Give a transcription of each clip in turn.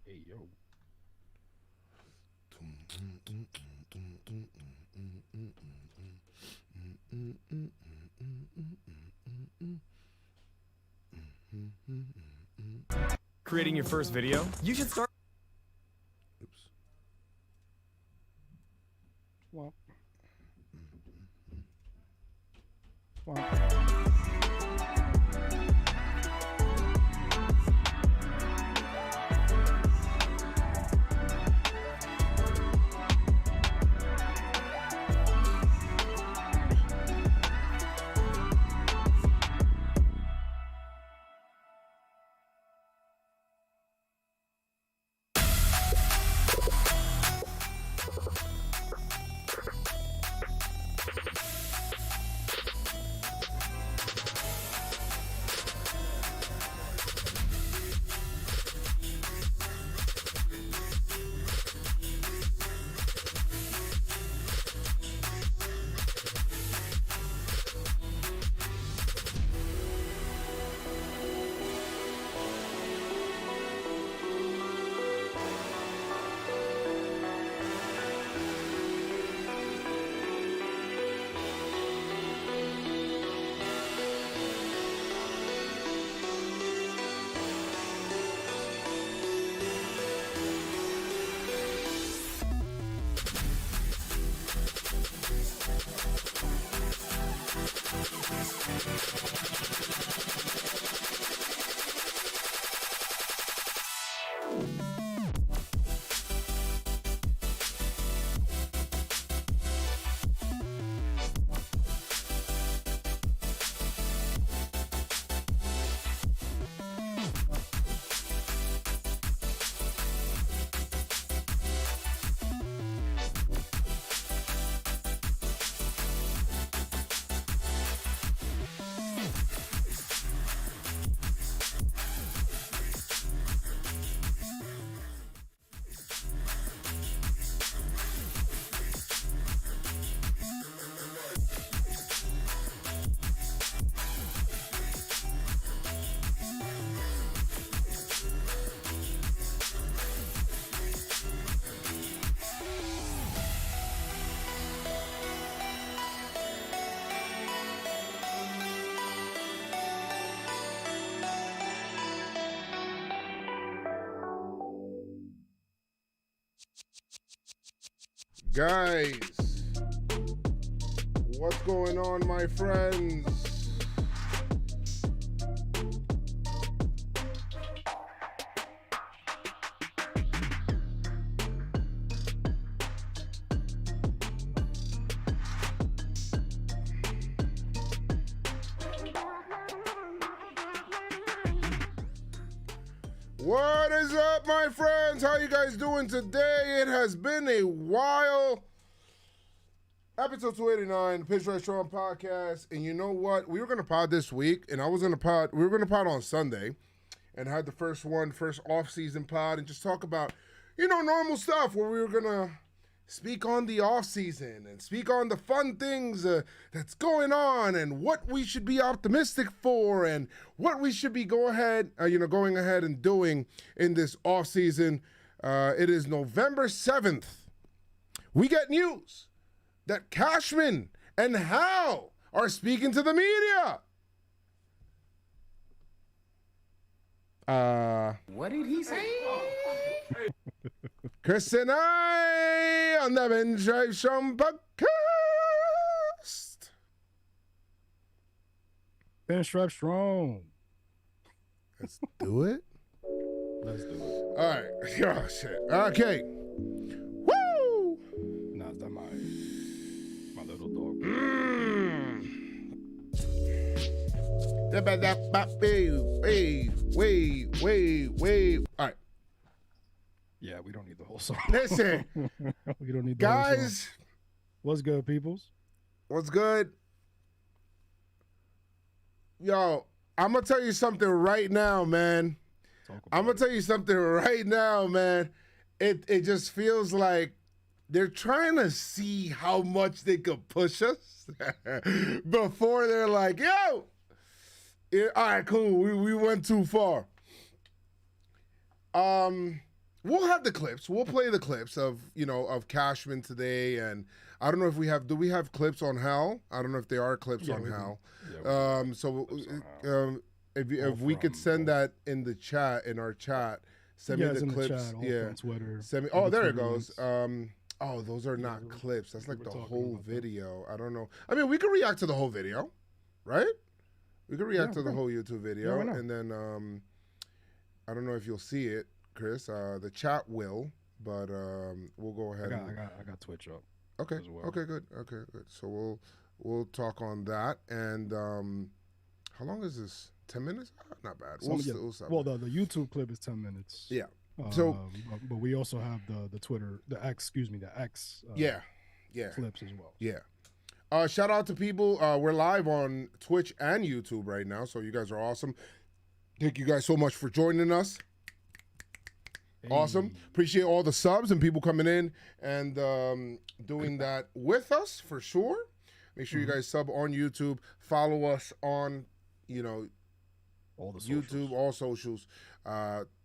Hey, yo. Creating your first video? You should start. Oops. Well. Well. Guys, what's going on, my friends? What is up, my friends? How you guys doing today? It has been a while. Episode 289, Pitch Restaurant Podcast. And you know what? We were going to pod this week, and we were going to pod on Sunday, and had the first off-season pod, and just talk about, normal stuff, where we were going to speak on the off-season, and speak on the fun things that's going on, and what we should be optimistic for, and what we should be going ahead and doing in this off-season. It is November 7th. We get news that Cashman and Hal are speaking to the media. What did he say? Chris and I on the Bench Drive Show podcast. Bench Drive strong. Let's do it. Let's do it. All right. Oh, shit. Okay. Woo! Nah, it's not my little dog. Wait. All right. Yeah, we don't need the whole song. Listen, We don't need the whole song. guys, What's good, peoples? what's good? Yo, I'm going to tell you something right now, man. I'm going to tell you something right now, man. It just feels like they're trying to see how much they could push us before they're like, yo, yeah, all right, cool, we went too far. We'll have the clips. We'll play the clips of Cashman today, and I don't know if we have. Do we have clips on Hal? I don't know if there are clips on Hal. If we could send that in the chat, in our chat, send me the clips. On Twitter. Send me. Oh, there it goes. Those are not clips. That's like the whole video. I don't know. I mean, we could react to the whole video, right? We could react to the whole YouTube video, and then I don't know if you'll see it, Chris. The chat will, but we'll go ahead. I got Twitch up. Okay. As well. Okay. Good. Okay. Good. So we'll talk on that. And how long is this? 10 minutes? Not bad. The YouTube clip is 10 minutes. Yeah. But we also have the Twitter, the X clips as well. Yeah. Shout out to people. We're live on Twitch and YouTube right now, so you guys are awesome. Thank you guys so much for joining us. Hey. Awesome. Appreciate all the subs and people coming in and doing that with us for sure. Make sure you guys sub on YouTube. Follow us on, all the YouTube, all socials,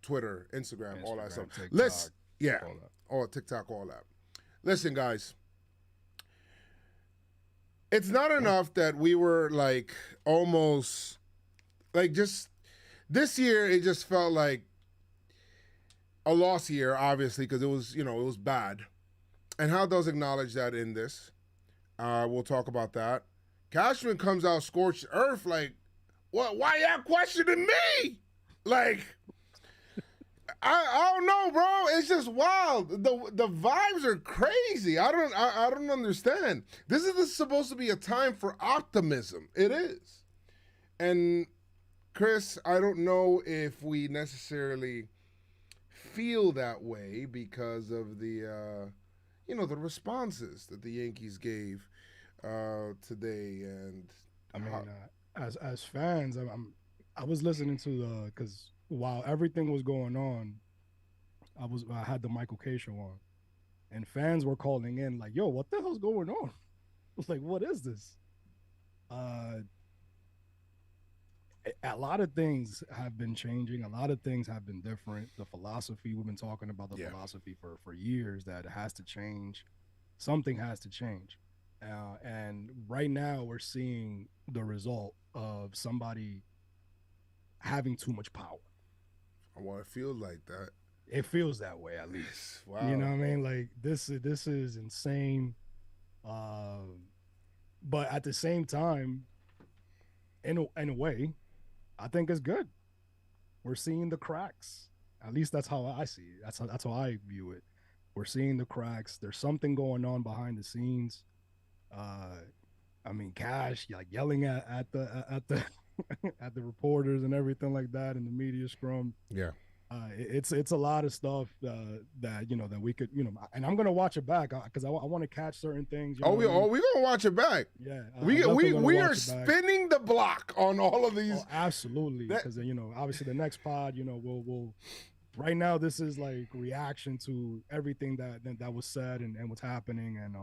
Twitter, Instagram, all that stuff. TikTok, all TikTok, all that. Listen, guys. It's not enough that we were almost just this year. It just felt like a lost year, obviously, because it was bad. And Hal does acknowledge that in this. We'll talk about that. Cashman comes out scorched earth what? Why y'all questioning me? I don't know, bro. It's just wild. The vibes are crazy. I don't understand. This is supposed to be a time for optimism. It is. And Chris, I don't know if we necessarily feel that way because of the the responses that the Yankees gave today. And I mean, as fans, I was listening to because while everything was going on, I had the Michael K show on, and fans were calling in "Yo, what the hell's going on?" I was like, "What is this?" A lot of things have been changing. A lot of things have been different. The philosophy, we've been talking about the philosophy for years, that it has to change. Something has to change. And right now we're seeing the result of somebody having too much power. Well, it feels like that. It feels that way, at least. Wow. You know what I mean? This is insane. But at the same time, in a way, I think it's good. We're seeing the cracks. At least that's how I see it. That's how I view it. We're seeing the cracks. There's something going on behind the scenes. I mean, Cash yelling at the at the reporters and everything like that in the media scrum. Yeah. It's a lot of stuff that we could, and I'm gonna watch it back because I want to catch certain things. We're gonna watch it back. Yeah, we are spinning the block on all of these. Oh, absolutely, because obviously the next pod, we'll right now this is reaction to everything that was said and what's happening, and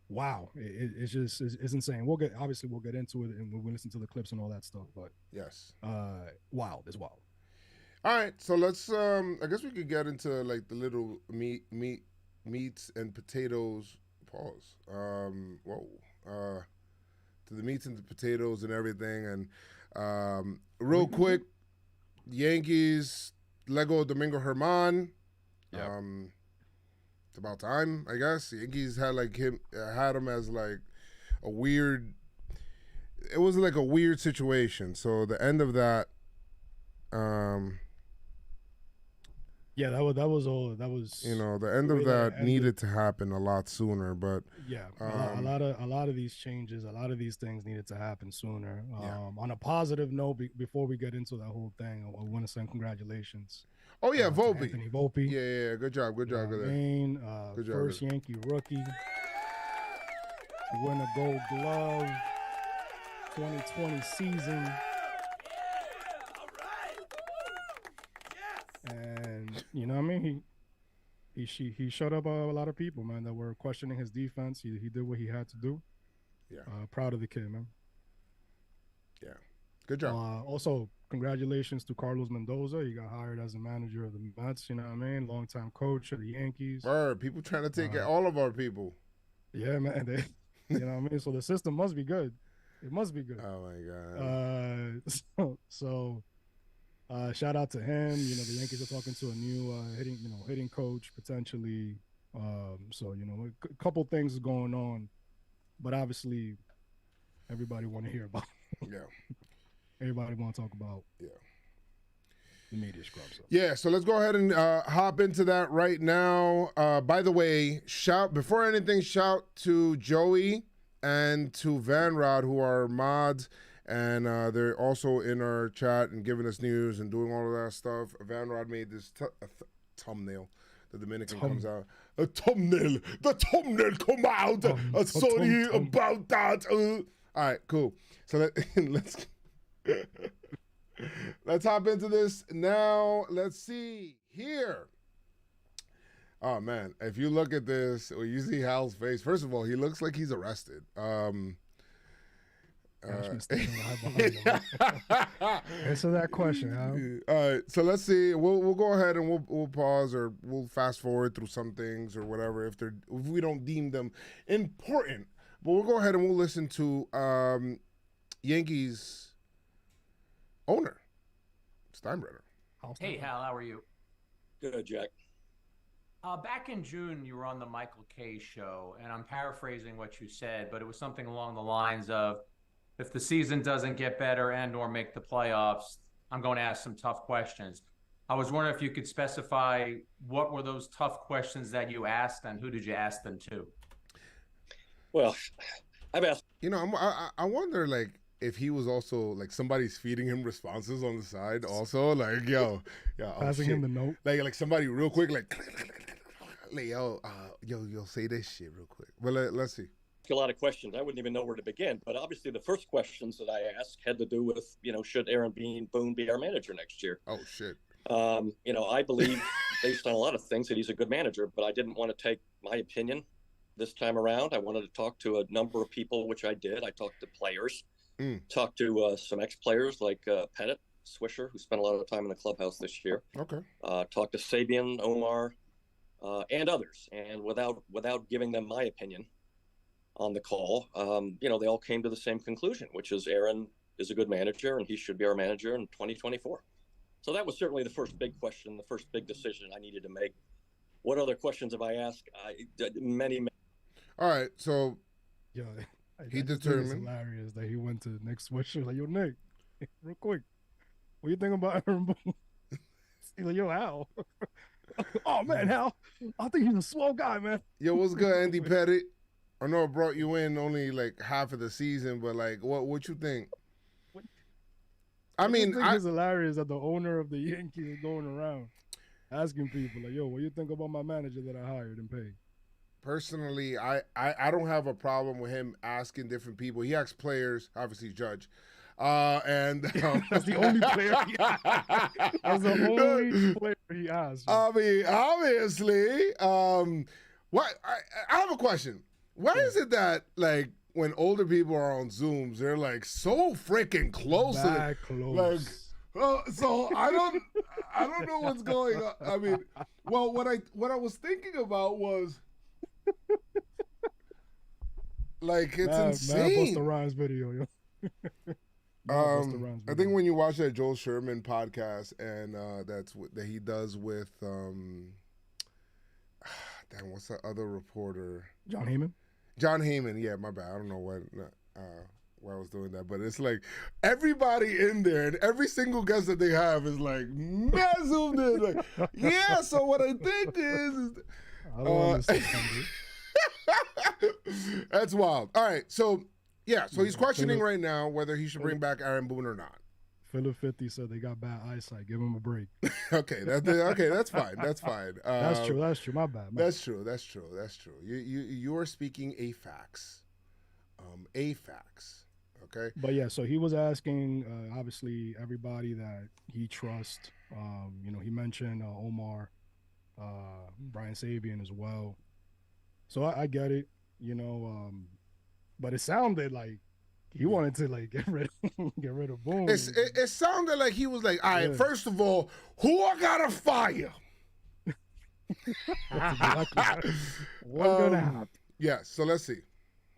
wow, it's just it's insane. We'll get into it and we'll listen to the clips and all that stuff, but yes, wild. All right, so let's I guess we could get into the little meats and potatoes. Pause. To the meats and the potatoes and everything, and real quick, Yankees let go of Domingo Germán. Yeah. It's about time, I guess. The Yankees had had him as a weird. It was a weird situation. So the end of that. Yeah, that was all. That was the end of that needed to happen a lot sooner, but yeah, a lot of these changes, a lot of these things needed to happen sooner. On a positive note, before we get into that whole thing, I want to send congratulations. Oh yeah, Volpe. Anthony Volpe. Yeah, good job. Good job. Good job. First Yankee rookie to win a Gold Glove 2020 season. And he shut up a lot of people, man, that were questioning his defense. He did what he had to do. Yeah. Proud of the kid, man. Yeah. Good job. Also, congratulations to Carlos Mendoza. He got hired as the manager of the Mets. You know what I mean? Longtime coach of the Yankees. People trying to take all of our people. Yeah, man. You know what I mean? So the system must be good. It must be good. Oh my god. Shout out to him. You know, the Yankees are talking to a new hitting coach potentially. So a couple things going on, but obviously everybody want to hear about. Yeah. Everybody want to talk about. Yeah. The media scrubs. Yeah, so let's go ahead and hop into that right now. By the way, before anything, shout to Joey and to Van Rod, who are mods, and they're also in our chat and giving us news and doing all of that stuff. Van Rod made this thumbnail. The Dominican comes out. A thumbnail. The thumbnail come out. Sorry about that. All right, cool. So let's hop into this now. Let's see here. Oh man, if you look at this, or you see Hal's face, first of all, he looks like he's arrested. Answer that question, Hal. All right, so let's see. We'll go ahead and we'll pause, or we'll fast forward through some things or whatever if we don't deem them important. But we'll go ahead and we'll listen to Yankees owner Steinbrenner. Hey Hal, how are you? Good, Jack. Back in June, you were on the Michael Kay show, and I'm paraphrasing what you said, but it was something along the lines of, if the season doesn't get better and or make the playoffs, I'm going to ask some tough questions. I was wondering if you could specify what were those tough questions that you asked, and who did you ask them to? Well, I've asked. I wonder, like, if he was also, like, somebody's feeding him responses on the side also, like, yo, passing him the note. Like somebody real quick, like yo, say this shit real quick. Well, let's see. A lot of questions. I wouldn't even know where to begin. But obviously, the first questions that I asked had to do with, should Aaron Boone be our manager next year? Oh shit. I believe, based on a lot of things, that he's a good manager. But I didn't want to take my opinion this time around. I wanted to talk to a number of people, which I did. I talked to players, talked to some ex-players like Pettit, Swisher, who spent a lot of time in the clubhouse this year. Okay. Talked to Sabian, Omar, and others. And without giving them my opinion on the call, they all came to the same conclusion, which is Aaron is a good manager and he should be our manager in 2024. So that was certainly the first big question, the first big decision I needed to make. What other questions have I asked? Many. All right, so he determined. It's hilarious that he went to Nick Swisher, like, yo, Nick, real quick, what you think about Aaron Boone? He's like, yo, Hal. Oh man, Hal, I think he's a swell guy, man. Yo, what's good, Andy Pettit? I know I brought you in only like half of the season, but like, what you think? I think it's hilarious that the owner of the Yankees is going around asking people like, yo, what you think about my manager that I hired and paid? Personally, I don't have a problem with him asking different people. He asks players, obviously Judge. And that's the only player he asked. That's the only player he asked. I mean, obviously, what I have a question. Why is it that, like, when older people are on Zooms, they're like so freaking close? Like, so I don't know what's going on. I mean, well, what I was thinking about was, like, it's insane. Busta Rhymes video, yo. I think when you watch that Joel Sherman podcast, and that's that he does with what's the other reporter? John Heyman. John Heyman, yeah, my bad. I don't know why I was doing that, but it's like everybody in there and every single guest that they have is like zoomed in. Like, yeah, so what I think is I don't understand. That's wild. All right, so he's questioning right now whether he should bring back Aaron Boone or not. Philip 50 said they got bad eyesight. Give him a break. Okay, that's fine. That's fine. That's true. My bad. That's true. You are speaking a facts. Okay. But yeah, so he was asking obviously everybody that he trusts. He mentioned Omar, Brian Sabian as well. So I get it, but it sounded like He wanted to like get rid of Boone. It sounded like he was like, all right, Yeah. first of all, who I gotta fire? That's exactly what's gonna happen. Yeah, so let's see.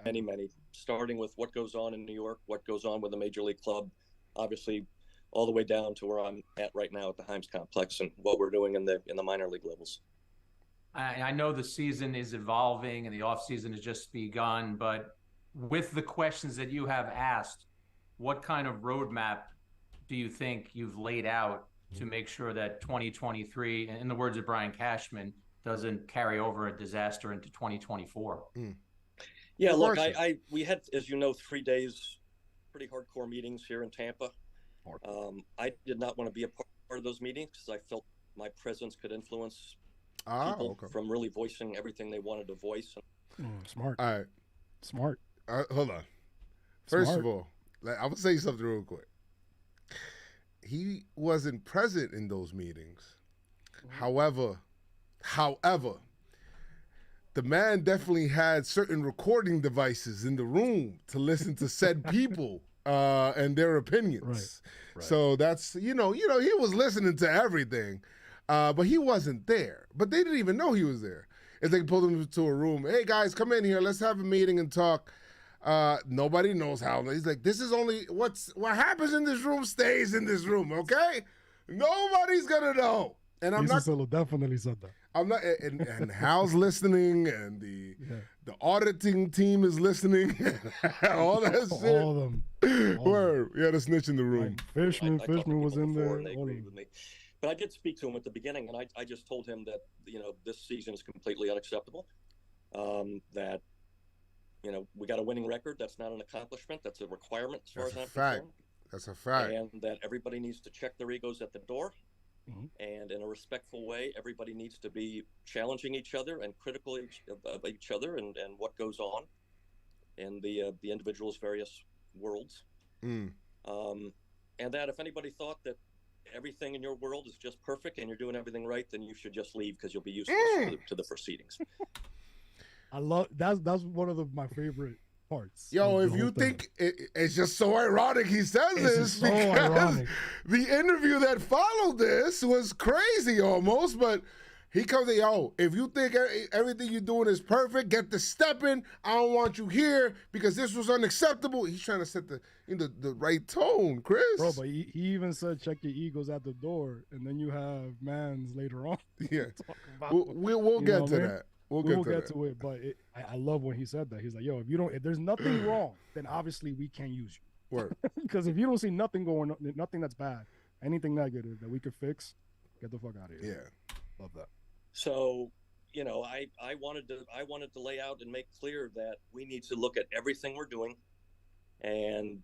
Many, starting with what goes on in New York, what goes on with the Major League Club, obviously all the way down to where I'm at right now at the Himes Complex and what we're doing in the minor league levels. I know the season is evolving and the offseason has just begun, but with the questions that you have asked, what kind of roadmap do you think you've laid out to make sure that 2023, in the words of Brian Cashman, doesn't carry over a disaster into 2024? Yeah, look, we had, as you know, 3 days, pretty hardcore meetings here in Tampa. I did not want to be a part of those meetings because I felt my presence could influence people from really voicing everything they wanted to voice. Smart. All right. Smart. Hold on. First of all, I'm going to say something real quick. He wasn't present in those meetings. However, the man definitely had certain recording devices in the room to listen to said people and their opinions. Right. So that's, he was listening to everything, but he wasn't there. But they didn't even know he was there. If they pulled him to a room, hey guys, come in here, let's have a meeting and talk. Nobody knows how. He's like, this is only what happens in this room stays in this room, okay? Nobody's gonna know. And I'm not. Definitely said that. I'm not. And Hal's listening, and the auditing team is listening. All that shit. All of them. Word. Yeah, the snitch in the room. Like Fishman was in there. And they agreed with me. But I did speak to him at the beginning, and I just told him that this season is completely unacceptable. That we got a winning record. That's not an accomplishment. That's a requirement as far as I'm concerned. That's a fact. And that everybody needs to check their egos at the door. And in a respectful way, everybody needs to be challenging each other and critical of each other and what goes on in the individual's various worlds. And that if anybody thought that everything in your world is just perfect and you're doing everything right, then you should just leave because you'll be useless to the proceedings. I love that's one of my favorite parts. Yo, if you think it's just so ironic he says this because the interview that followed this was crazy almost, but he comes in, yo, if you think everything you're doing is perfect, get the step in. I don't want you here because this was unacceptable. He's trying to set the right tone, Chris. Bro, but he even said check your egos at the door, and then you have Mans later on. Yeah, we'll get to that. We'll get to it, but I love when he said that. He's like, yo, if there's nothing wrong, then obviously we can't use you. Word. Because if you don't see nothing going on, nothing that's bad, anything negative that we could fix, get the fuck out of here. Yeah. Love that. So, I wanted to lay out and make clear that we need to look at everything we're doing, and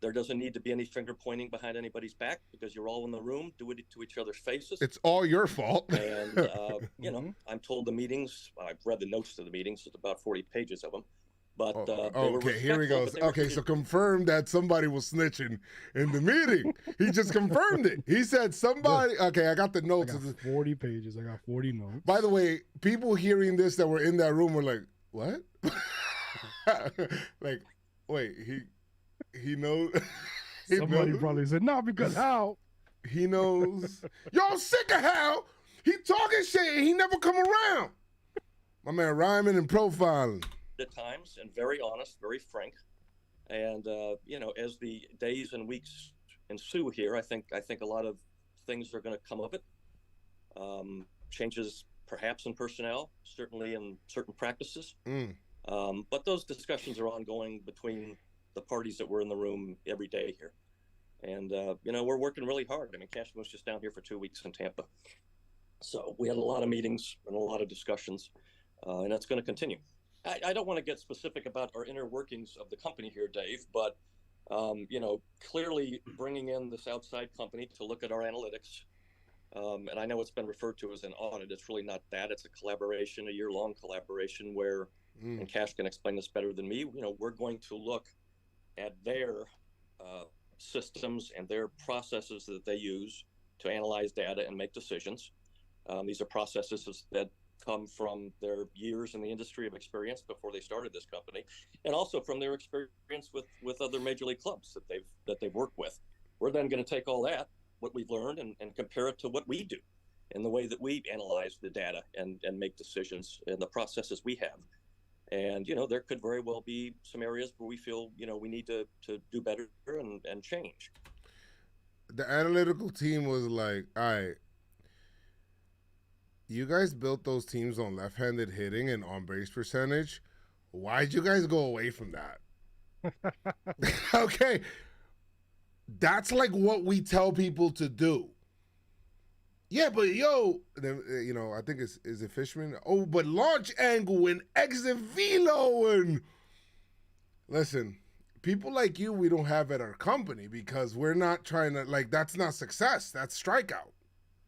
there doesn't need to be any finger pointing behind anybody's back because you're all in the room. Do it to each other's faces. It's all your fault. And, I'm told the meetings, I've read the notes to the meetings. It's about 40 pages of them. But okay, here he goes. Okay, so confirm that somebody was snitching in the meeting. He just confirmed it. He said somebody. Okay, I got the notes. I got 40 pages. I got 40 notes. By the way, people hearing this that were in that room were like, "What?" Like, wait, he knows. Somebody probably said, "No, because Hal." He knows. Yo, I'm sick of Hal. He talking shit and he never come around. My man rhyming and profiling. At times, and very honest, very frank, and as the days and weeks ensue here, I think a lot of things are going to come of it. Changes, perhaps in personnel, certainly in certain practices, but those discussions are ongoing between the parties that were in the room every day here, and we're working really hard. I mean, Cashman was just down here for 2 weeks in Tampa, so we had a lot of meetings and a lot of discussions, and that's going to continue. I don't want to get specific about our inner workings of the company here, Dave, but, clearly bringing in this outside company to look at our analytics, and I know it's been referred to as an audit. It's really not that. It's a collaboration, a year-long collaboration where, and Cash can explain this better than me, we're going to look at their systems and their processes that they use to analyze data and make decisions. These are processes that come from their years in the industry of experience before they started this company, and also from their experience with other major league clubs that they've worked with. We're then going to take all that, what we've learned, and compare it to what we do in the way that we analyze the data and make decisions in the processes we have. And, there could very well be some areas where we feel, we need to do better and change. The analytical team was like, all right, you guys built those teams on left-handed hitting and on-base percentage. Why'd you guys go away from that? Okay. That's like what we tell people to do. Yeah, but I think is it Fishman? Oh, but launch angle and exit velo and listen, people like you we don't have at our company because we're not trying to that's not success. That's strikeout.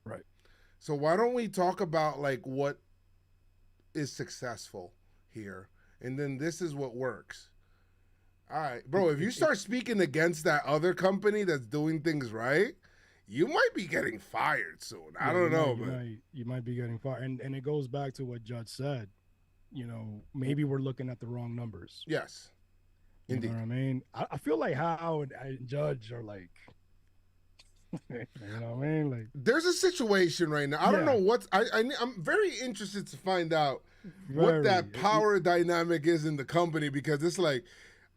Right. So why don't we talk about what is successful here, and then this is what works. All right, bro. If you start speaking against that other company that's doing things right, you might be getting fired soon. I don't know, man. You might be getting fired, and it goes back to what Judge said. Maybe we're looking at the wrong numbers. Yes, indeed. You know what I mean? I feel like Hal and Judge are like, you know what I mean? Like, there's a situation right now. I don't know what's. I'm very interested to find out what that power dynamic is in the company because it's like.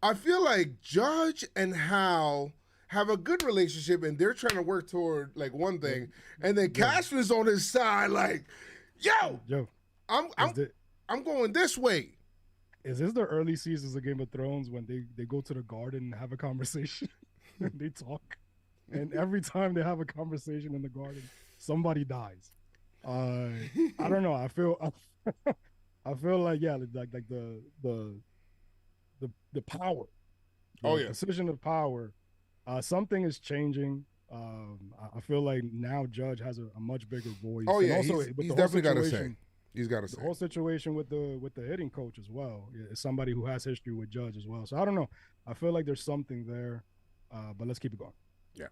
I feel like Judge and Hal have a good relationship and they're trying to work toward one thing, and then Cashman's on his side yo, I'm going this way. Is this the early seasons of Game of Thrones when they go to the garden and have a conversation and they talk, and every time they have a conversation in the garden, somebody dies. I don't know. I feel like the power, decision of power, something is changing. I feel like now Judge has a much bigger voice. Oh yeah, also, he's definitely got to say. He's got to say. The whole situation with the hitting coach as well is somebody who has history with Judge as well. So I don't know. I feel like there's something there, but let's keep it going. Yeah.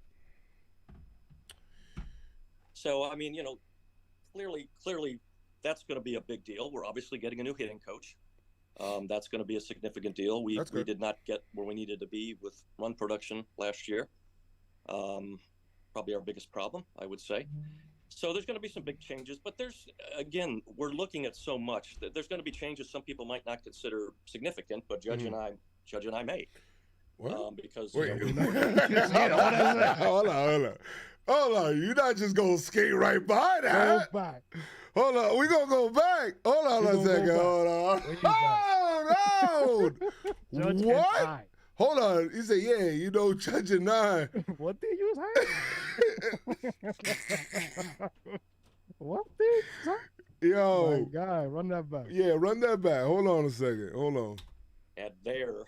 So I mean, clearly, that's going to be a big deal. We're obviously getting a new hitting coach. That's going to be a significant deal. We did not get where we needed to be with run production last year. Probably our biggest problem, I would say. So there's going to be some big changes, but we're looking at so much that there's going to be changes some people might not consider significant, but Judge and I may. What? Because wait, hold on. You're not just gonna skate right by that. Go back. Hold on, we gonna go back. Hold on a second. Hold on. Hold on. What? Hold on. He said, yeah, Judge and I. What did you say? What did you say? Yo. My guy, run that back. Yeah, run that back. Hold on a second. Hold on. At their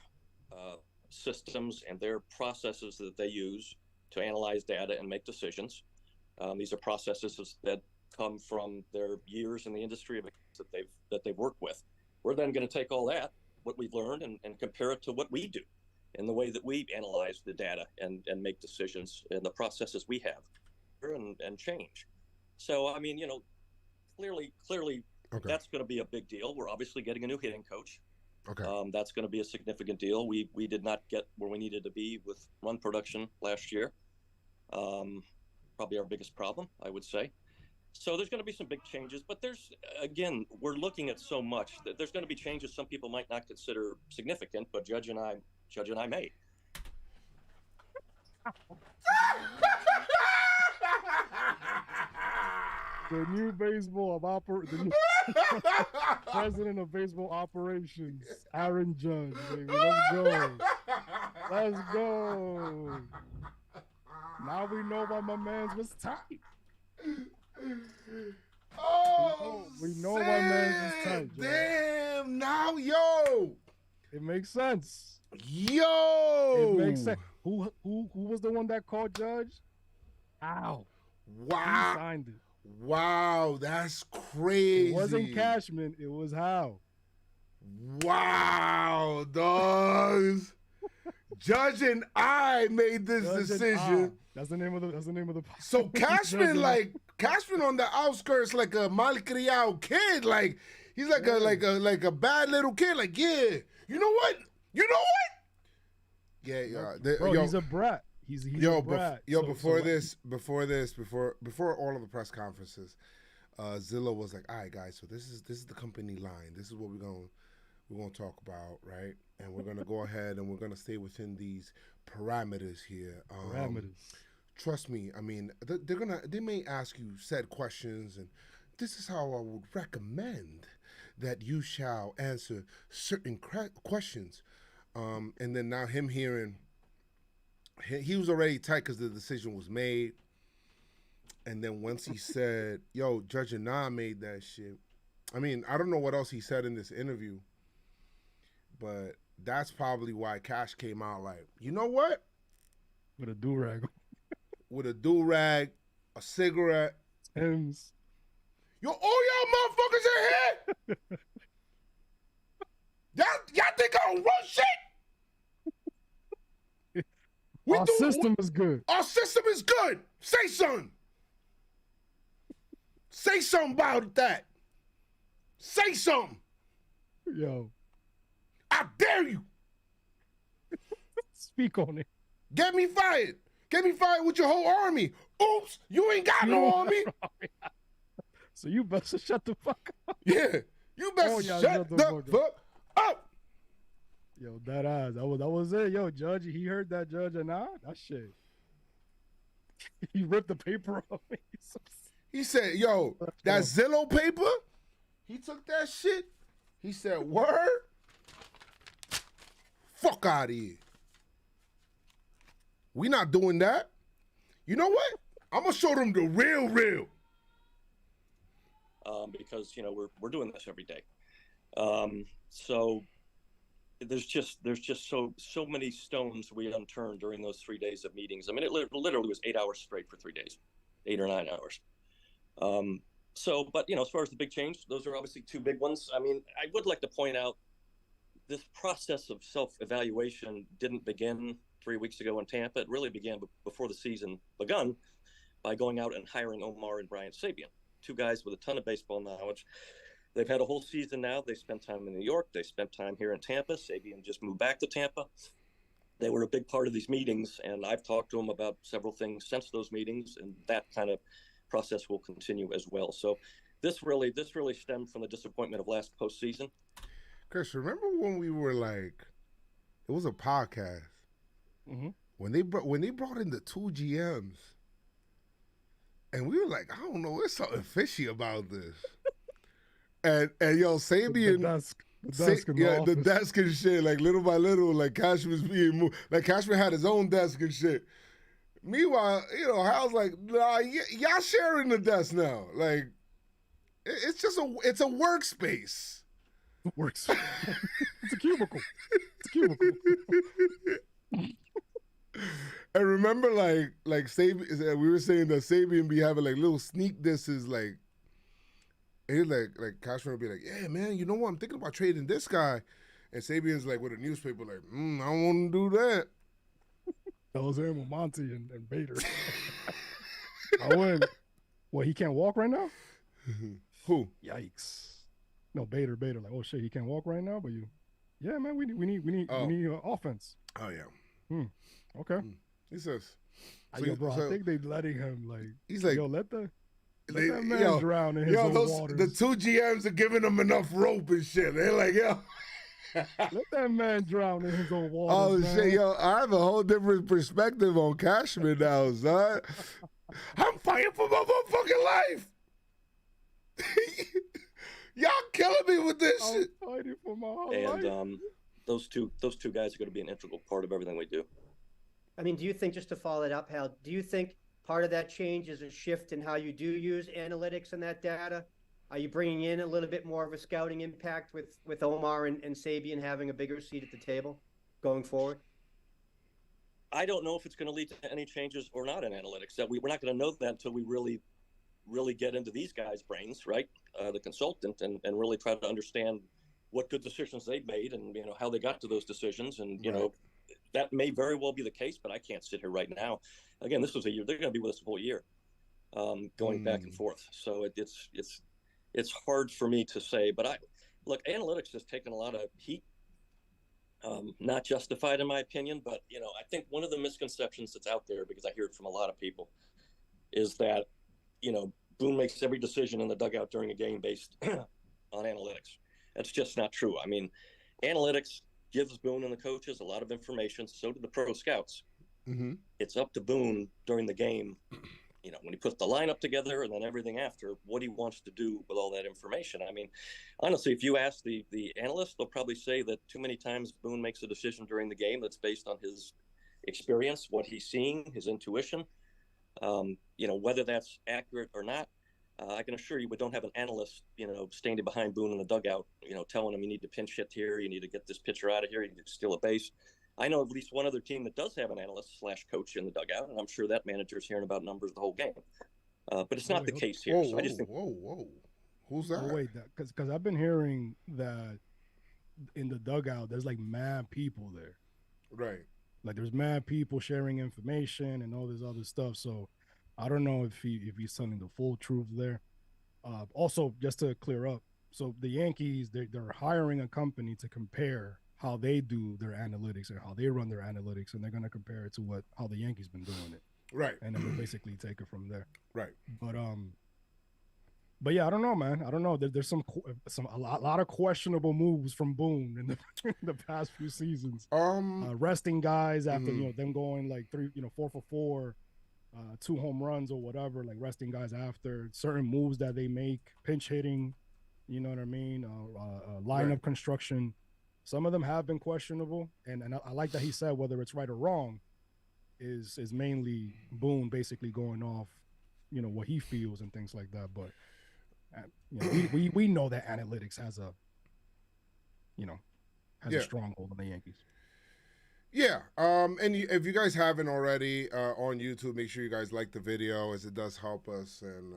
systems and their processes that they use to analyze data and make decisions. These are processes that come from their years in the industry that they've worked with. We're then going to take all that, what we've learned, and compare it to what we do in the way that we analyze the data and make decisions in the processes we have and change. So, I mean, clearly, that's going to be a big deal. We're obviously getting a new hitting coach. Okay. That's going to be a significant deal. We did not get where we needed to be with run production last year. Probably our biggest problem, I would say. So there's going to be some big changes, but we're looking at so much that there's going to be changes some people might not consider significant, but Judge and I may. The new the new president of baseball operations, Aaron Judge, baby. Let's go. Let's go. Now we know why my man's was tight. Oh, we know why man's was tight. Damn, now, yo. It makes sense. Yo. It makes sense. Who was the one that called Judge? Ow. Wow. He signed it. Wow, that's crazy. It wasn't Cashman, it was Hal. Wow, dogs. Judge and I made this decision. That's the name of the. So Cashman, Cashman on the outskirts, like a malcriado kid, like he's like a bad little kid. Like, yeah, you know what? Yeah. Bro, he's a brat. He's a brat. Before all of the press conferences, Zillow was like, all right, guys, so this is the company line. This is what we're gonna talk about, right? And we're gonna go ahead and we're gonna stay within these parameters here. Trust me. I mean, they may ask you said questions, and this is how I would recommend that you shall answer certain questions. And then now him hearing, he was already tight because the decision was made. And then once he said, yo, Judge Anah made that shit. I mean, I don't know what else he said in this interview, but that's probably why Cash came out like, you know what? With a do-rag. With a do-rag, a cigarette. Tim's. Yo, all y'all motherfuckers in here? Y'all think I don't run shit? Our system is good. Our system is good. Say something. Say something about that. Say something. Yo. I dare you. Speak on it. Get me fired. Get me fired with your whole army. Oops, you ain't got no army. So you better shut the fuck up. Yeah, you better shut the fuck up. Yo, that ass. That was it. Yo, Judge, he heard that, Judge, and that shit. He ripped the paper off me. He said, yo, that Zillow paper, he took that shit. He said, word? Fuck out of here. We not doing that. You know what? I'm going to show them the real. Because, we're doing this every day. So there's just so many stones we unturned during those 3 days of meetings. I mean, it literally was 8 hours straight for 3 days, 8 or 9 hours. But as far as the big change, those are obviously two big ones. I mean, I would like to point out this process of self-evaluation didn't begin 3 weeks ago in Tampa. It really began before the season begun by going out and hiring Omar and Brian Sabean, two guys with a ton of baseball knowledge. They've had a whole season now. They spent time in New York. They spent time here in Tampa. Sabean just moved back to Tampa. They were a big part of these meetings, and I've talked to them about several things since those meetings, and that kind of process will continue as well. So this really stemmed from the disappointment of last postseason. Chris, remember when we were like, it was a podcast, when they brought in the two GMs, and we were like, I don't know, there's something fishy about this. and yo, Sabean, the desk and shit, like little by little, like Cashman was being moved, like Cashman had his own desk and shit. Meanwhile, Hal's like, nah, y'all sharing the desk now. Like, it's a workspace. It's a cubicle. And remember, like Sabean, we were saying that Sabean be having like little sneak disses, like, and he's like Cashman would be like, yeah, man, you know what? I'm thinking about trading this guy, and Sabian's like with a newspaper, like, I don't want to do that. That was him with Monty and Bader. I win. What, he can't walk right now? Who? Yikes. No, Bader. Like, oh shit, he can't walk right now. But yeah, man, we need offense. Oh yeah. Okay. He says. Bro, I think they letting him like. He's like, yo, let that man drown in his own waters. The two GMs are giving him enough rope and shit. They're like, yo. Let that man drown in his own waters. Oh man. shit, yo! I have a whole different perspective on Cashman now, son. I'm fighting for my motherfucking life. Y'all killing me with this shit. I'm fighting for my life. And those two guys are going to be an integral part of everything we do. I mean, do you think, just to follow that up, Hal, do you think part of that change is a shift in how you do use analytics and that data? Are you bringing in a little bit more of a scouting impact with Omar and Sabean having a bigger seat at the table going forward? I don't know if it's going to lead to any changes or not in analytics. That we're not going to know that until we really get into these guys' brains, right? The consultant, and really try to understand what good decisions they made and how they got to those decisions, and that may very well be the case, but I can't sit here right now. Again, this was a year. They're going to be with us the whole year, going back and forth. So it's hard for me to say. But look, analytics has taken a lot of heat. Not justified in my opinion, but I think one of the misconceptions that's out there, because I hear it from a lot of people, is that Boone makes every decision in the dugout during a game based on analytics. That's just not true. I mean, analytics gives Boone and the coaches a lot of information. So do the pro scouts. Mm-hmm. It's up to Boone during the game, when he puts the lineup together and then everything after, what he wants to do with all that information. I mean, honestly, if you ask the analysts, they'll probably say that too many times Boone makes a decision during the game that's based on his experience, what he's seeing, his intuition. Whether that's accurate or not, I can assure you we don't have an analyst, standing behind Boone in the dugout, telling him you need to pinch hit here, you need to get this pitcher out of here, you need to steal a base. I know at least one other team that does have an analyst/coach in the dugout, and I'm sure that manager's hearing about numbers the whole game. But it's not the case here. Whoa, so I just think, whoa. Who's that? Oh, wait, because I've been hearing that in the dugout, there's like mad people there. Right. Like there's mad people sharing information and all this other stuff. So I don't know if he's telling the full truth there. Also, just to clear up, so the Yankees, they're hiring a company to compare how they do their analytics and how they run their analytics, and they're going to compare it to how the Yankees been doing it. Right. And then we'll basically take it from there. Right. But yeah, I don't know, man. I don't know. There's a lot of questionable moves from Boone in the past few seasons. Resting guys after them going like 4 for 4, 2 home runs or whatever. Like resting guys after certain moves that they make, pinch hitting, you know what I mean? Lineup construction. Some of them have been questionable, and I like that he said whether it's right or wrong is mainly Boone basically going off, what he feels and things like that. But we know that analytics has a stronghold on the Yankees. Yeah. And if you guys haven't already on YouTube, make sure you guys like the video, as it does help us and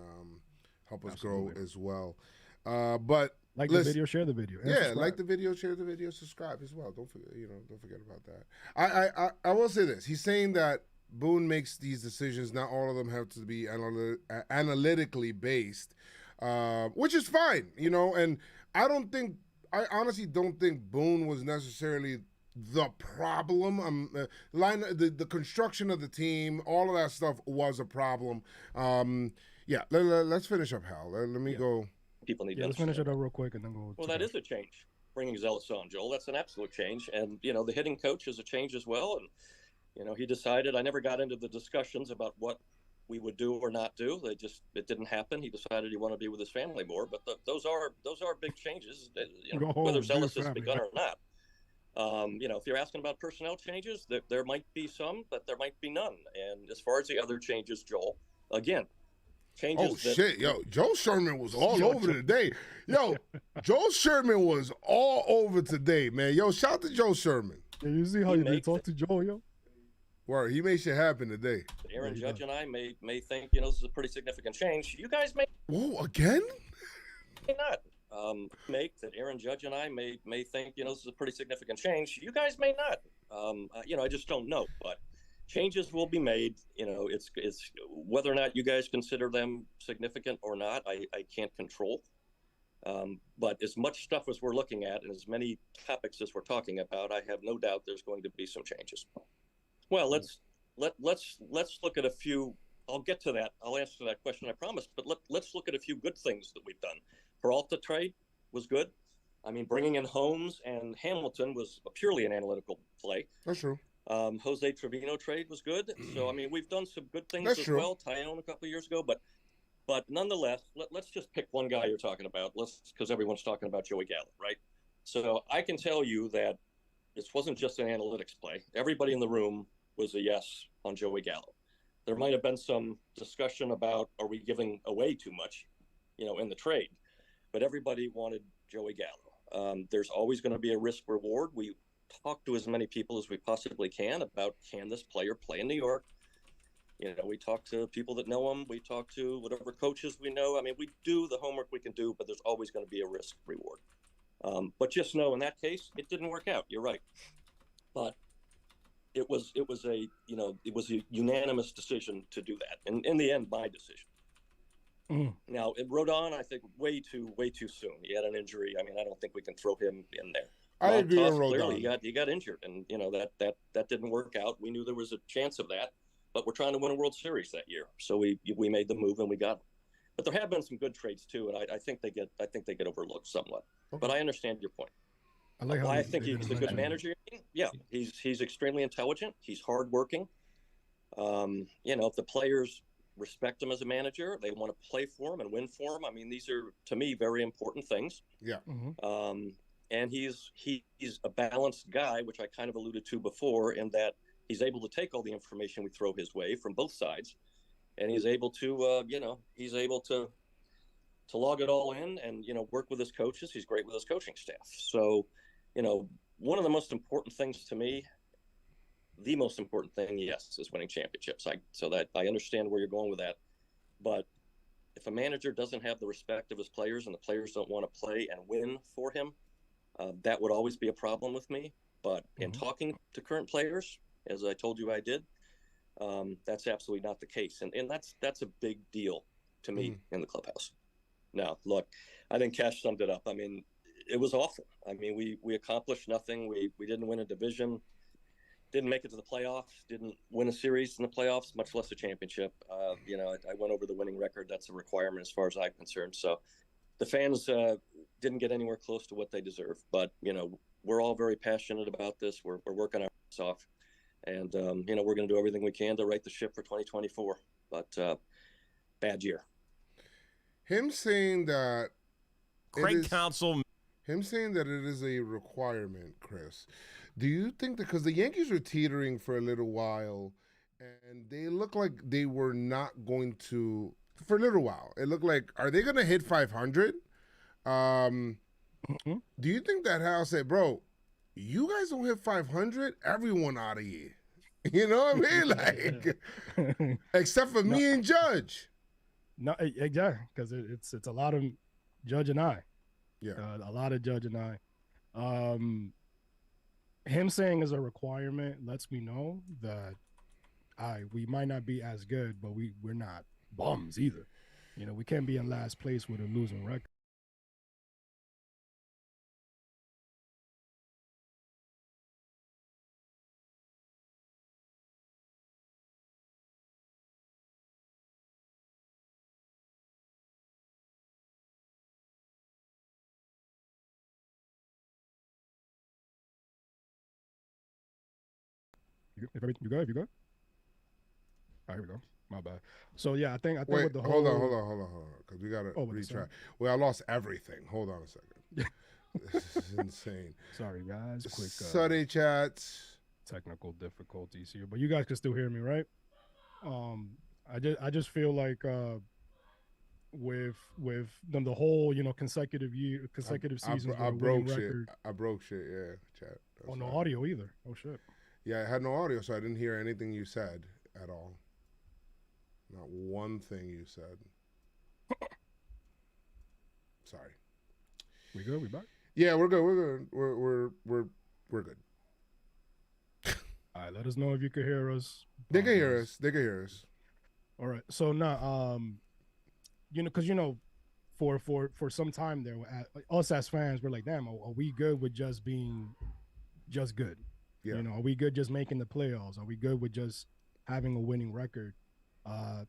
help us grow as well. But like the video, share the video. Yeah, subscribe. Like the video, share the video, subscribe as well. Don't forget about that. I will say this. He's saying that Boone makes these decisions. Not all of them have to be analytically based, which is fine, and I honestly don't think Boone was necessarily the problem. The construction of the team, all of that stuff was a problem. Let's finish up, Hal. Let me go. People need to let's finish it up real quick and then go. Well, that is a change, bringing Zealous on, Joel. That's an absolute change. And, the hitting coach is a change as well. And, he decided, I never got into the discussions about what we would do or not do. It didn't happen. He decided he wanted to be with his family more. But those are big changes, whether Zealous has begun or not. If you're asking about personnel changes, there might be some, but there might be none. And as far as the other changes, Joel, again, changes. Shit, yo, Joe Sherman was all over today. Yo, Joe Sherman was all over today, man. Yo, shout out to Joe Sherman. Yeah, you see how you talk to Joe, yo? Word, he made shit hain today. Aaron Judge and I may think, this is a pretty significant change. You guys may. Whoa, again? May not. Make that Aaron Judge and I may think, this is a pretty significant change. You guys may not. I just don't know, but changes will be made. It's whether or not you guys consider them significant or not, I can't control. But as much stuff as we're looking at and as many topics as we're talking about, I have no doubt there's going to be some changes. Well, let's look at a few. I'll get to that. I'll answer that question, I promise. But let's look at a few good things that we've done. Peralta trade was good. I mean, bringing in Holmes and Hamilton was purely an analytical play. That's true. Jose Trevino trade was good. So, I mean, we've done some good things as well. Tyone a couple of years ago. But nonetheless, let's just pick one guy you're talking about. Because everyone's talking about Joey Gallo, right? So I can tell you that this wasn't just an analytics play. Everybody in the room was a yes on Joey Gallo. There might have been some discussion about, are we giving away too much, in the trade? But everybody wanted Joey Gallo. There's always going to be a risk reward. We talk to as many people as we possibly can about, can this player play in New York? We talk to people that know him. We talk to whatever coaches we know. I mean, we do the homework we can do, but there's always going to be a risk reward. But just know in that case, it didn't work out. You're right. But it was a unanimous decision to do that, and in the end, my decision. Now, Rodon, I think way too soon. He had an injury. I mean, I don't think we can throw him in there. I agree on Rodon. Clearly, he got injured, and that didn't work out. We knew there was a chance of that, but we're trying to win a World Series that year, so we made the move and we got him. But there have been some good trades too, and I think they get overlooked somewhat. Okay. But I understand your point. I think he's a good manager. Yeah, he's extremely intelligent. He's hardworking. If the players respect him as a manager, they want to play for him and win for him. I mean, these are, to me, very important things. Yeah. And he's a balanced guy, which I kind of alluded to before, in that he's able to take all the information we throw his way from both sides, and he's able to, to log it all in and, work with his coaches. He's great with his coaching staff. So, one of the most important things to me, the most important thing, yes, is winning championships. So that I understand where you're going with that. But if a manager doesn't have the respect of his players and the players don't want to play and win for him, that would always be a problem with me. But in talking to current players, as I told you I did, that's absolutely not the case. And that's a big deal to me in the clubhouse. Now, look, I think Cash summed it up. I mean, it was awful. I mean, we accomplished nothing. We didn't win a division, didn't make it to the playoffs, didn't win a series in the playoffs, much less a championship. I went over the winning record. That's a requirement as far as I'm concerned. So the fans didn't get anywhere close to what they deserve. But, we're all very passionate about this. We're working our ass off. And, we're going to do everything we can to right the ship for 2024. But bad year. Him saying that Him saying that it is a requirement, Chris. Do you think that because the Yankees were teetering for a little while and they looked like they were not going to, for a little while, it looked like, are they going to hit 500? Do you think that Hal said, bro, you guys don't hit 500, everyone out of here? You know what I mean? Like, except for me and Judge. No, yeah, because it's a lot of Judge and I. Yeah, a lot of Judge and I. Him saying is a requirement lets me know that we might not be as good, but we're not bums either. We can't be in last place with a losing record. You good? All right, here we go. My bad. So yeah, I think Wait, with the hold on, because we gotta retry. Well, I lost everything. Hold on a second. This is insane. Sorry, guys. Quick. Sunday chats. Technical difficulties here, but you guys can still hear me, right? I just feel like with the whole consecutive seasons. I broke shit. I broke shit. Yeah, chat. That's no audio either. Oh shit. Yeah, I had no audio, so I didn't hear anything you said at all. Not one thing you said. Sorry. We good? We back? Yeah, we're good. We're good. All right, let us know if you could hear us. They can hear us. All right. So now, because for some time there, us as fans, we're like, damn, are we good with just being just good? Yeah. Are we good just making the playoffs? Are we good with just having a winning record?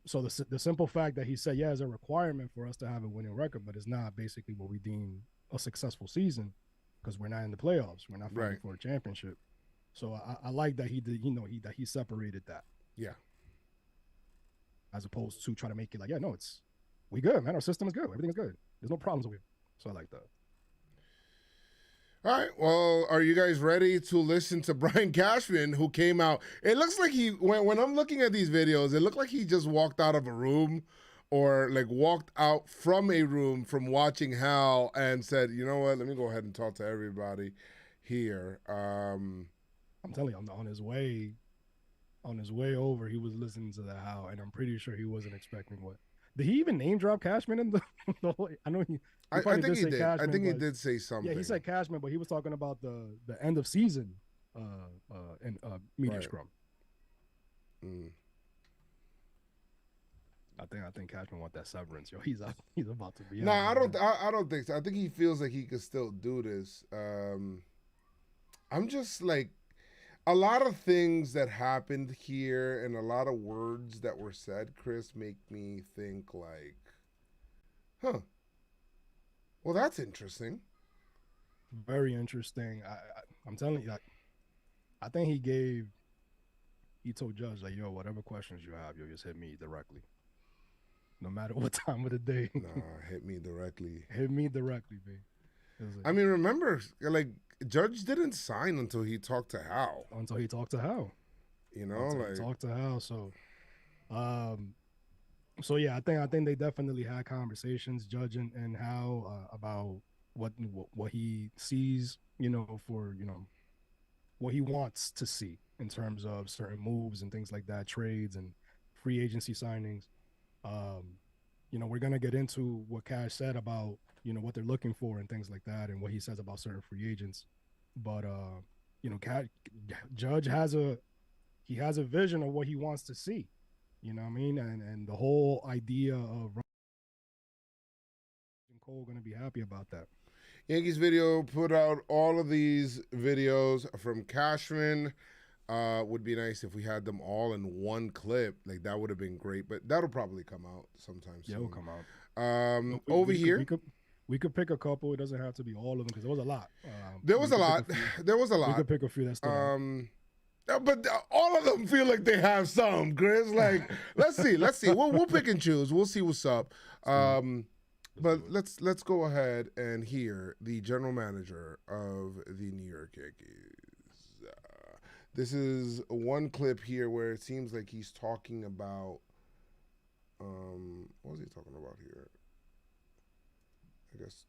So the simple fact that he said, yeah, is a requirement for us to have a winning record, but it's not basically what we deem a successful season because we're not in the playoffs. We're not fighting for a championship. So I like that he did, that he separated that. Yeah. As opposed to trying to make it like, yeah, no, we good, man. Our system is good. Everything is good. There's no problems with it. So I like that. All right, well, are you guys ready to listen to Brian Cashman, who came out? It looks like when I'm looking at these videos, it looked like he just walked out of a room or like walked out from a room from watching Hal and said, you know what, let me go ahead and talk to everybody here. I'm telling you, on his way over, he was listening to the Hal, and I'm pretty sure he wasn't expecting what. Did he even name drop Cashman in the whole? I know I think he did. Cashman, I think he did say something. Yeah, he said Cashman, but he was talking about the end of season media Right. scrum. Mm. I think Cashman want that severance. Yo, he's about to be. No, out, man. I don't think so. I think he feels like he could still do this. I'm just like, a lot of things that happened here and a lot of words that were said, Chris, make me think like, huh, well, that's interesting. Very interesting. I'm telling you, I think he told Judge, like, yo, whatever questions you have, yo, just hit me directly. No matter what time of the day. Nah, hit me directly. Hit me directly, babe. I mean, remember, like, Judge didn't sign until he talked to Hal. Until he talked to Hal. You know, Until he talked to Hal. So yeah, I think they definitely had conversations, Judge and Hal, about what he sees, you know, for, you know, what he wants to see in terms of certain moves and things like that, trades and free agency signings. You know, we're gonna get into what Cash said about, you know, what they're looking for and things like that, and what he says about certain free agents. But you know, Judge has a vision of what he wants to see. You know what I mean? And the whole idea of Cole gonna be happy about that. Yankees Video put out all of these videos from Cashman. Would be nice if we had them all in one clip. Like, that would have been great, but that'll probably come out sometime soon. Yeah, it'll come out. Over here, we could pick a couple. It doesn't have to be all of them because there was a lot. there was a lot. There was a lot. We could pick a few that stood out. But all of them feel like they have some, Chris. Like, let's see. We'll pick and choose. We'll see what's up. But let's go ahead and hear the general manager of the New York Yankees. This is one clip here where it seems like he's talking about, what was he talking about here? I guess.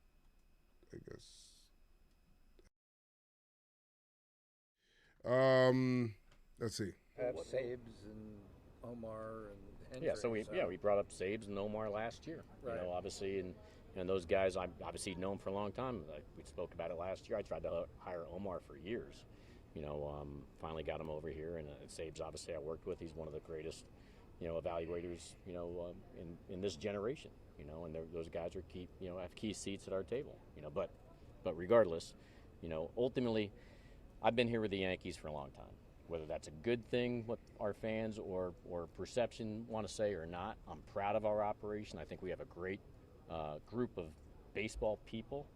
Let's see. Have Sabes and Omar and Yeah, so Hendricks, we brought up Sabes and Omar last year. Right. You know, obviously, and those guys I obviously known for a long time. We spoke about it last year. I tried to hire Omar for years. You know, finally got him over here, and Sabes obviously I worked with. He's one of the greatest, you know, evaluators, you know, in this generation. You know, and those guys are have key seats at our table. You know, but regardless, you know, ultimately, I've been here with the Yankees for a long time. Whether that's a good thing, what our fans or perception want to say or not, I'm proud of our operation. I think we have a great group of baseball people.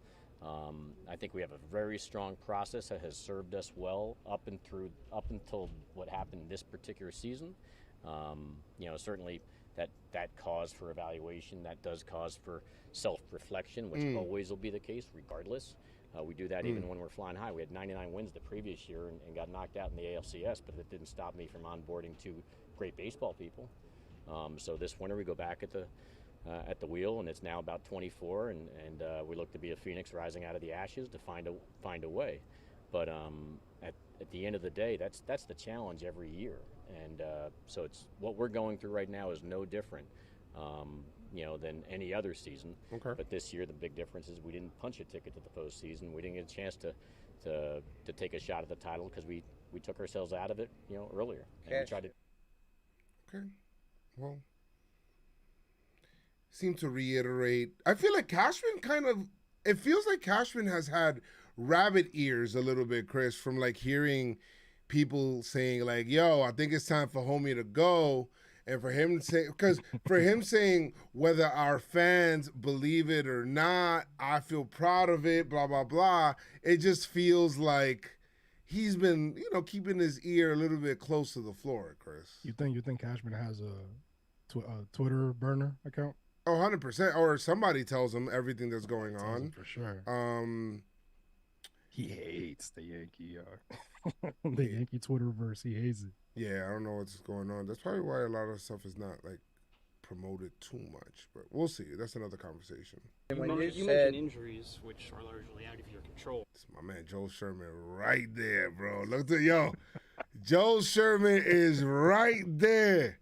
I think we have a very strong process that has served us well up until what happened this particular season. You know, certainly that cause for evaluation, that does cause for self-reflection, which always will be the case, regardless. We do that even when we're flying high. We had 99 wins the previous year and got knocked out in the ALCS, but that didn't stop me from onboarding two great baseball people. So this winter we go back at the wheel, and it's now about 24, and we look to be a phoenix rising out of the ashes to find a way. But at the end of the day, that's the challenge every year, and so it's what we're going through right now is no different. You know, than any other season. Okay. But this year, the big difference is we didn't punch a ticket to the postseason. We didn't get a chance to take a shot at the title because we took ourselves out of it, you know, earlier. And we tried to. Okay. Well, seem to reiterate. I feel like Cashman it feels like Cashman has had rabbit ears a little bit, Chris, from like hearing people saying like, yo, I think it's time for homie to go. And for him to say, because for him saying whether our fans believe it or not, I feel proud of it, blah, blah, blah. It just feels like he's been, you know, keeping his ear a little bit close to the floor, Chris. You think Cashman has a Twitter burner account? Oh, 100%. Or somebody tells him everything that's going on. For sure. He hates the Yankee, the Yankee Twitterverse. He hates it. Yeah, I don't know what's going on. That's probably why a lot of stuff is not like promoted too much, but we'll see. That's another conversation. You mentioned injuries, which are largely out of your control. It's my man Joel Sherman right there, bro. Look at Joel Sherman is right there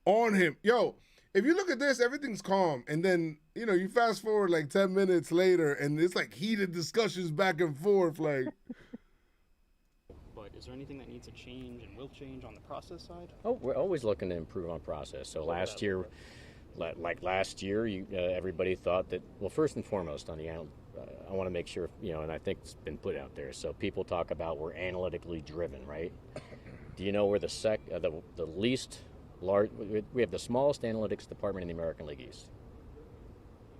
on him. Yo, if you look at this, everything's calm, and then you fast forward like 10 minutes later, and it's like heated discussions back and forth, like. But Is there anything that needs to change and will change on the process side? Oh, we're always looking to improve on process. So last year, everybody thought that, well, first and foremost on the I want to make sure, and I think it's been put out there. So people talk about we're analytically driven, right? Do you know where the least large, we have the smallest analytics department in the American League East?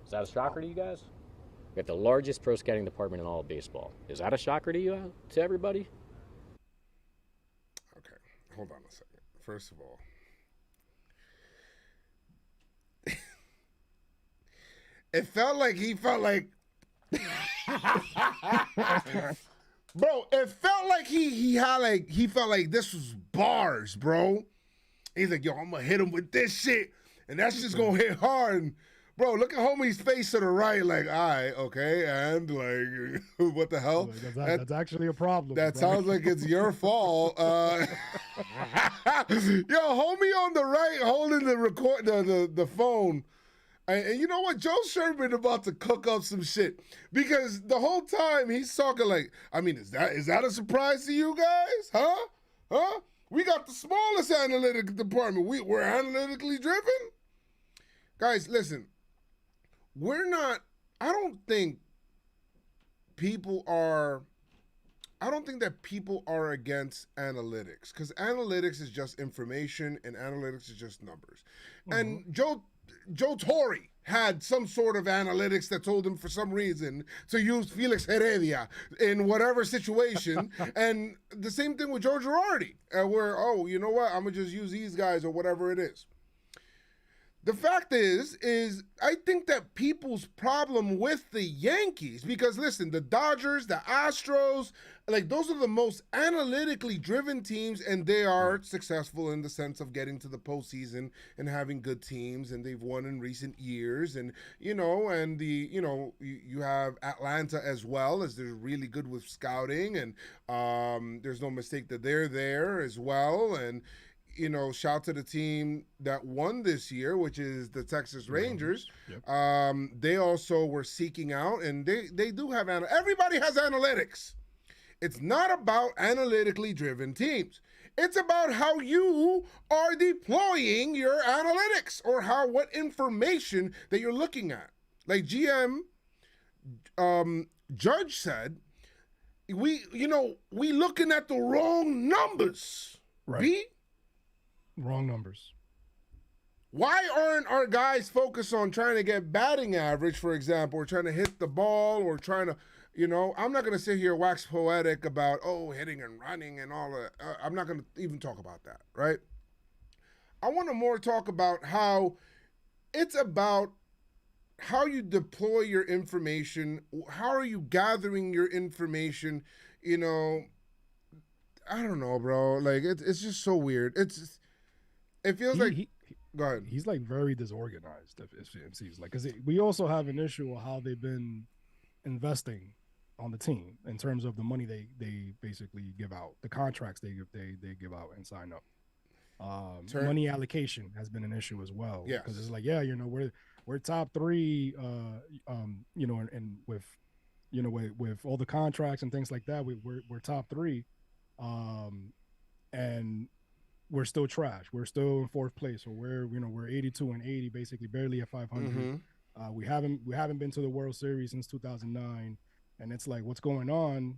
Is that a shocker to you guys? We have the largest pro scouting department in all of baseball. Is that a shocker to you, to everybody? Okay, hold on a second. First of all, it felt like he felt like, bro. It felt like he felt like this was bars, bro. He's like, yo, I'm gonna hit him with this shit, and that's just gonna hit hard. And, bro, look at homie's face to the right, like, all right, okay, and like, what the hell? That's actually a problem. That sounds like it's your fault. Yo, homie on the right holding the phone. And you know what? Joe Sherman about to cook up some shit because the whole time he's talking like, I mean, is that a surprise to you guys? Huh? We got the smallest analytic department. We're analytically driven. Guys, listen. I don't think that people are against analytics because analytics is just information and analytics is just numbers. Mm-hmm. And Joe Torre had some sort of analytics that told him for some reason to use Felix Heredia in whatever situation. And the same thing with Joe Girardi, where, oh, you know what? I'm going to just use these guys or whatever it is. The fact is I think that people's problem with the Yankees, because listen, the Dodgers, the Astros, like those are the most analytically driven teams, and they are successful in the sense of getting to the postseason and having good teams, and they've won in recent years, and you have Atlanta as well, as they're really good with scouting, and there's no mistake that they're there as well, and shout to the team that won this year, which is the Texas Rangers. Yep. They also were seeking out, and they do have everybody has analytics. It's not about analytically driven teams. It's about how you are deploying your analytics or what information that you're looking at. Like GM Judge said, we looking at the wrong numbers. Right. B? Wrong numbers. Why aren't our guys focused on trying to get batting average, for example, or trying to hit the ball, or trying to, I'm not going to sit here wax poetic about, hitting and running and all that. I'm not going to even talk about that, right? I want to more talk about how it's about how you deploy your information. How are you gathering your information? I don't know, bro. Like, it's just so weird. It feels go ahead. He's like very disorganized. It seems like, because we also have an issue with how they've been investing on the team in terms of the money they basically give out, the contracts they give out and sign up. Money allocation has been an issue as well. Yeah, because it's like, we're top three, and with all the contracts and things like that, we're top three, and we're still trash. We're still in fourth place, or we're 82 and 80, basically barely at 500. Mm-hmm. We haven't been to the World Series since 2009, and it's like, what's going on?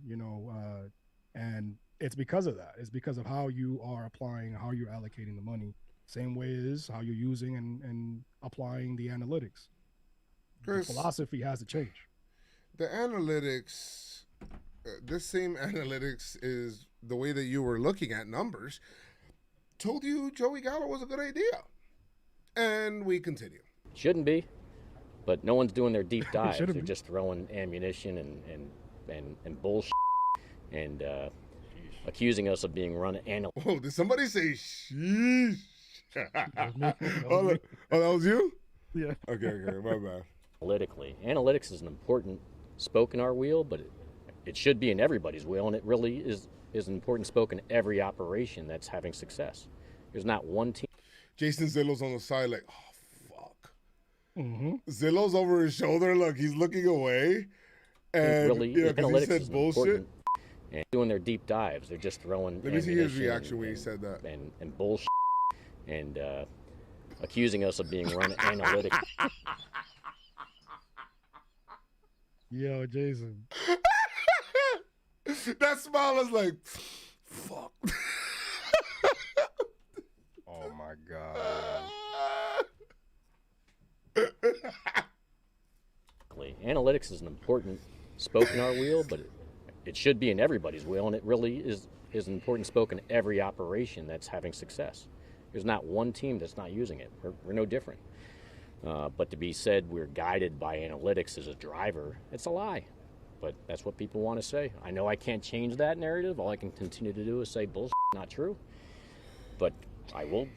And it's because of that. It's because of how you are applying, how you're allocating the money. Same way is how you're using and applying the analytics. Chris, the philosophy has to change. The analytics, this same analytics is the way that you were looking at numbers. Told you Joey Gallo was a good idea. And we continue. Shouldn't be, but no one's doing their deep dives. They're just throwing ammunition and bullshit and accusing us of being run analytics. Oh, did somebody say sheesh? Oh, that was you? Yeah. Okay, my bad. Analytics is an important spoke in our wheel, but it should be in everybody's wheel, and it really is an important spoke in every operation that's having success. There's not one team. Jason Zillow's on the side like, oh, fuck. Mm-hmm. Zillow's over his shoulder. Look, he's looking away. And, analytics he said is bullshit. and doing their deep dives. They're just throwing. Let me see his ammunition reaction when he said that. And bullshit and accusing us of being run analytic. Yo, Jason. That smile is like, fuck. Oh my God. Analytics is an important spoke in our wheel, but it should be in everybody's wheel, and it really is an important spoke in every operation that's having success. There's not one team that's not using it. We're no different. But to be said we're guided by analytics as a driver, it's a lie. But that's what people want to say. I know I can't change that narrative. All I can continue to do is say bullshit, not true. But I will,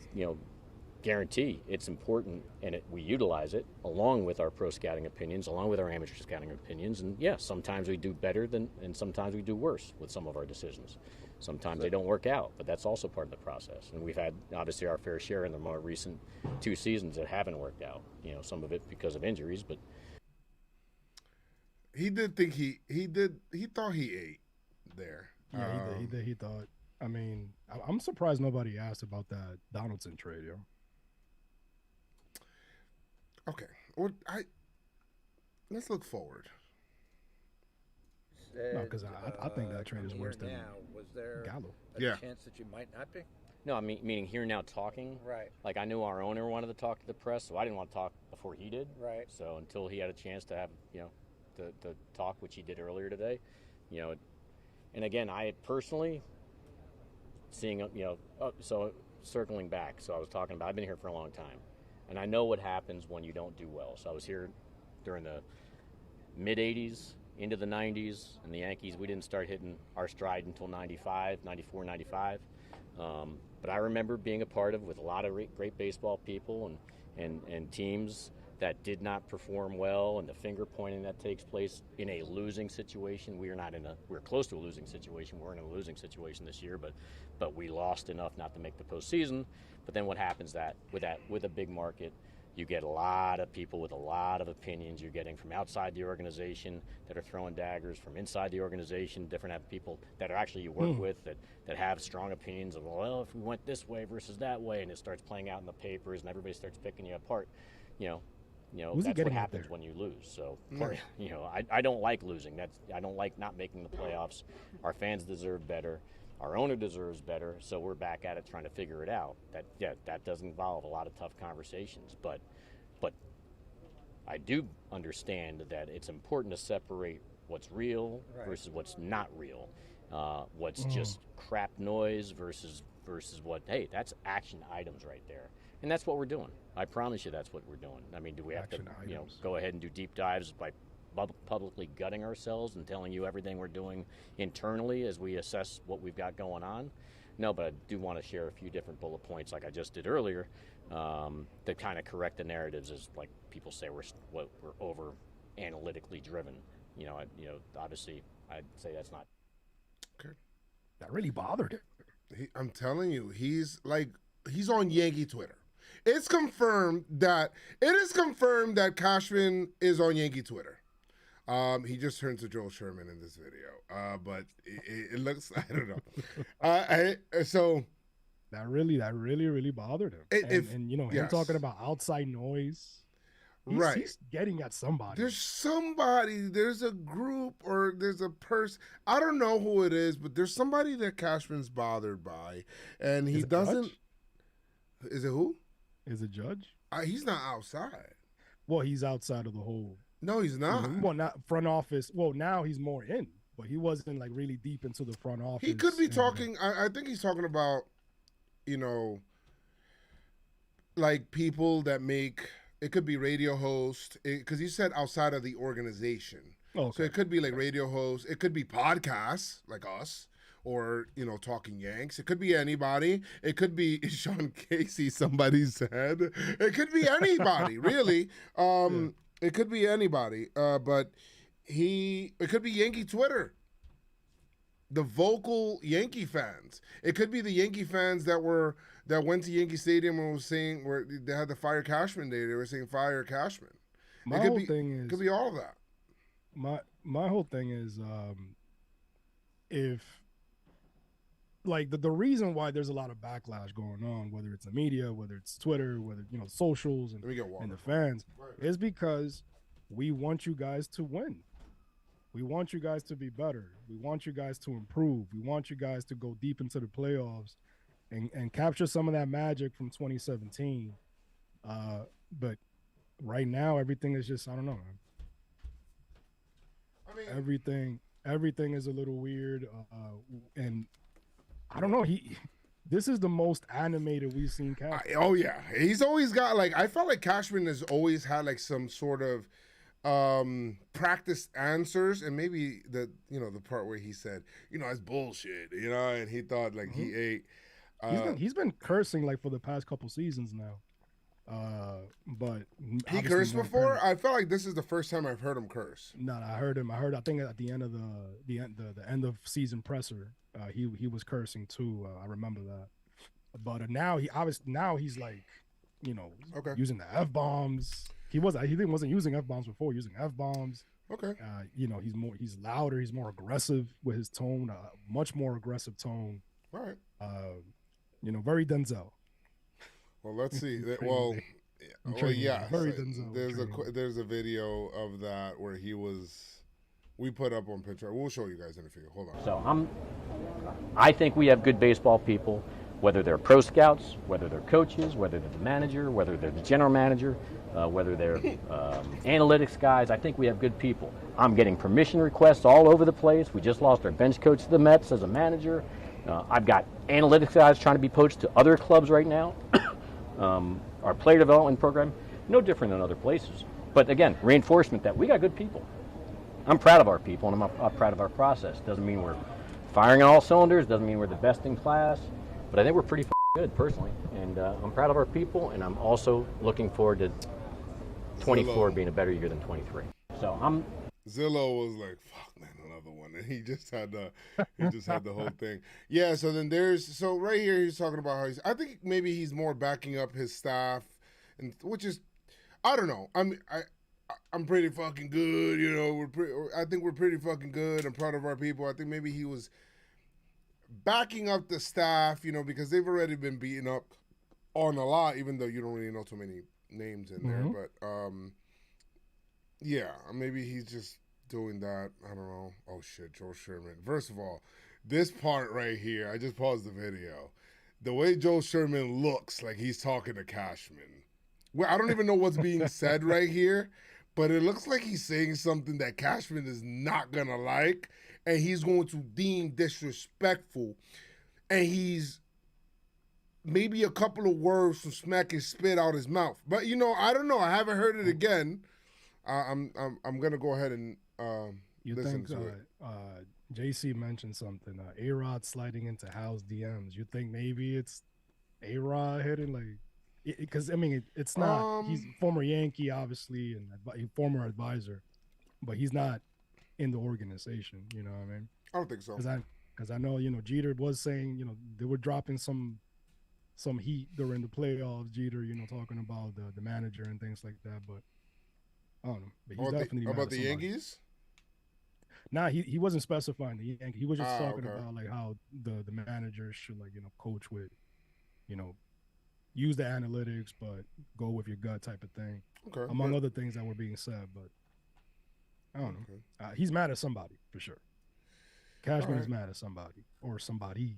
guarantee it's important, and we utilize it along with our pro scouting opinions, along with our amateur scouting opinions. And yes, sometimes we do better and sometimes we do worse with some of our decisions. Sometimes they don't work out, but that's also part of the process. And we've had obviously our fair share in the more recent 2 seasons that haven't worked out. Some of it because of injuries, but he did think he thought he ate there. Yeah, he thought. I mean, I'm surprised nobody asked about that Donaldson trade, yo. Okay, well, let's look forward. No, because I think that trade is worse than Was there Gallo. a chance that you might not be? no, I mean meaning here now talking. Right. Like I knew our owner wanted to talk to the press, so I didn't want to talk before he did. Right. So until he had a chance to have to talk, which he did earlier today, and again I personally seeing so circling back. So I was talking about I've been here for a long time. And I know what happens when you don't do well. So I was here during the mid-'80s, into the 90s, and the Yankees, we didn't start hitting our stride until 94, 95. But I remember being a part with a lot of great baseball people and teams that did not perform well, and the finger pointing that takes place in a losing situation. We're close to a losing situation. We're in a losing situation this year, but we lost enough not to make the postseason. But then what happens with a big market, you get a lot of people with a lot of opinions. You're getting from outside the organization that are throwing daggers, from inside the organization, different people that are actually you work with that have strong opinions of, well, if we went this way versus that way, and it starts playing out in the papers and everybody starts picking you apart, that's what happens when you lose. So, I don't like losing. I don't like not making the playoffs. Our fans deserve better. Our owner deserves better, so we're back at it trying to figure it out. That does involve a lot of tough conversations, but I do understand that it's important to separate what's real versus what's not real, what's just crap noise versus what, hey, that's action items right there, and that's what we're doing. I promise you that's what we're doing. I mean, do we have Action to items. go ahead and do deep dives by publicly gutting ourselves and telling you everything we're doing internally as we assess what we've got going on? No, but I do want to share a few different bullet points like I just did earlier that kind of correct the narratives as like people say we're over analytically driven. Obviously I'd say that's not. Okay. That really bothered him. I'm telling you, he's on Yankee Twitter. It is confirmed that Cashman is on Yankee Twitter. He just turned to Joel Sherman in this video, but it looks, I don't know. So that really bothered him. Him talking about outside noise. He's getting at somebody. There's a group or there's a person. I don't know who it is, but there's somebody that Cashman's bothered by, and he doesn't. Judge? Is it who? Is it Judge? He's not outside. Well, he's outside of the whole. No, he's not. Well, not front office. Well, now he's more in, but he wasn't like really deep into the front office. He could be talking. I think he's talking about, like people that make. It could be radio host because he said outside of the organization. Okay. So it could be like radio host. It could be podcasts like us. Or, Talking Yanks. It could be anybody. It could be Sean Casey, somebody said. It could be anybody, really. It could be anybody. But it could be Yankee Twitter. The vocal Yankee fans. It could be the Yankee fans that went to Yankee Stadium and was saying where they had the Fire Cashman Day. They were saying Fire Cashman. My whole thing is. It could be all of that. My whole thing is. if like the reason why there's a lot of backlash going on, whether it's the media, whether it's Twitter, whether socials and the fans, is because we want you guys to win. We want you guys to be better. We want you guys to improve. We want you guys to go deep into the playoffs and capture some of that magic from 2017. But right now, everything is just, I don't know, man. I mean, everything is a little weird. And I don't know. This is the most animated we've seen Cashman. Oh yeah, he's always got like, I felt like Cashman has always had like some sort of practiced answers, and maybe the part where he said that's bullshit, and he thought like he ate. He's been cursing like for the past couple seasons now. But he cursed before. I felt like this is the first time I've heard him curse. No, I heard him. I think at the end of the end of season presser, he was cursing too. I remember that. But now he's like, using the F-bombs. He wasn't using F-bombs before, using F-bombs. Okay. He's louder, he's more aggressive with his tone, much more aggressive tone. All right. Very Denzel. Well, let's see. Very Denzel. There's a video of that where we put up on picture. We'll show you guys in a few. Hold on. So I think we have good baseball people, whether they're pro scouts, whether they're coaches, whether they're the manager, whether they're the general manager, whether they're analytics guys. I think we have good people. I'm getting permission requests all over the place. We just lost our bench coach to the Mets as a manager. I've got analytics guys trying to be poached to other clubs right now. Our player development program, no different than other places. But again, reinforcement that we got good people. I'm proud of our people, and I'm proud of our process. Doesn't mean we're firing on all cylinders, doesn't mean we're the best in class, but I think we're pretty good personally. And I'm proud of our people, and I'm also looking forward to 24 being a better year than 23. So Zillow was like, fuck man, another one. And he just had the whole thing. Yeah, so then right here he's talking about how I think maybe he's more backing up his staff, and which is, I don't know. I'm pretty fucking good, I think we're pretty fucking good. I'm proud of our people. I think maybe he was backing up the staff, because they've already been beaten up on a lot, even though you don't really know too many names in there. But yeah, maybe he's just doing that. I don't know. Oh shit, Joe Sherman. First of all, this part right here, I just paused the video. The way Joe Sherman looks like he's talking to Cashman. Well, I don't even know what's being said right here, but it looks like he's saying something that Cashman is not gonna like, and he's going to deem disrespectful, and he's maybe a couple of words from smack and spit out his mouth. But I don't know. I haven't heard it again. I'm gonna go ahead and listen to it. JC mentioned something. A-Rod sliding into Hal's DMs. You think maybe it's A-Rod hitting because it's not. He's former Yankee, obviously, and former advisor, but he's not in the organization. You know what I mean? I don't think so. Because I know Jeter was saying they were dropping some heat during the playoffs. Jeter talking about the manager and things like that, but I don't know. But he's definitely about the Yankees. Nah, he wasn't specifying the Yankees. He was just talking about like how the managers should coach with, use the analytics, but go with your gut type of thing. Okay. Among other things that were being said, but I don't know. He's mad at somebody for sure. Cashman is mad at somebody or somebody's.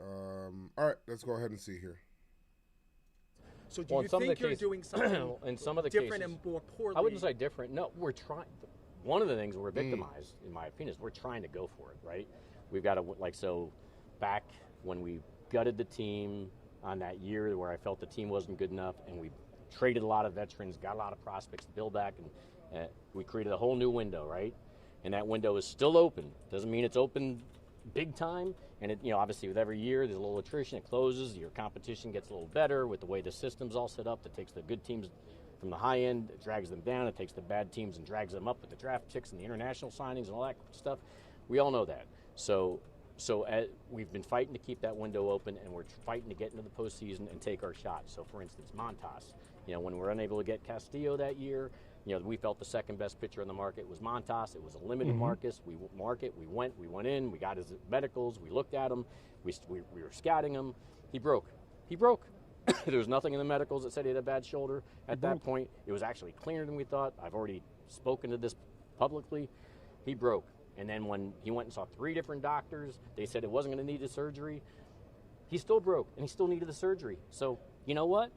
All right, let's go ahead and see here. So do you think you're doing something in some of the different cases, and more poorly? I wouldn't say different. No, we're trying. One of the things we're victimized, in my opinion, is we're trying to go for it, right? We've got to, back when we gutted the team on that year where I felt the team wasn't good enough, and we traded a lot of veterans, got a lot of prospects to build back, and we created a whole new window, right? And that window is still open. Doesn't mean it's open big time, and it, obviously with every year there's a little attrition. It closes. Your competition gets a little better with the way the system's all set up. That takes the good teams from the high end, it drags them down. It takes the bad teams and drags them up with the draft picks and the international signings and all that stuff. We all know that. So we've been fighting to keep that window open, and we're fighting to get into the postseason and take our shot. So, for instance, Montas. When we were unable to get Castillo that year, we felt the second best pitcher on the market was Montas. It was a limited market. We went in, we got his medicals, we looked at him, we were scouting him. He broke. There was nothing in the medicals that said he had a bad shoulder at that point. It was actually cleaner than we thought. I've already spoken to this publicly. He broke. And then when he went and saw 3 different doctors, they said it wasn't going to need a surgery. He still broke, and he still needed the surgery. So, you know what?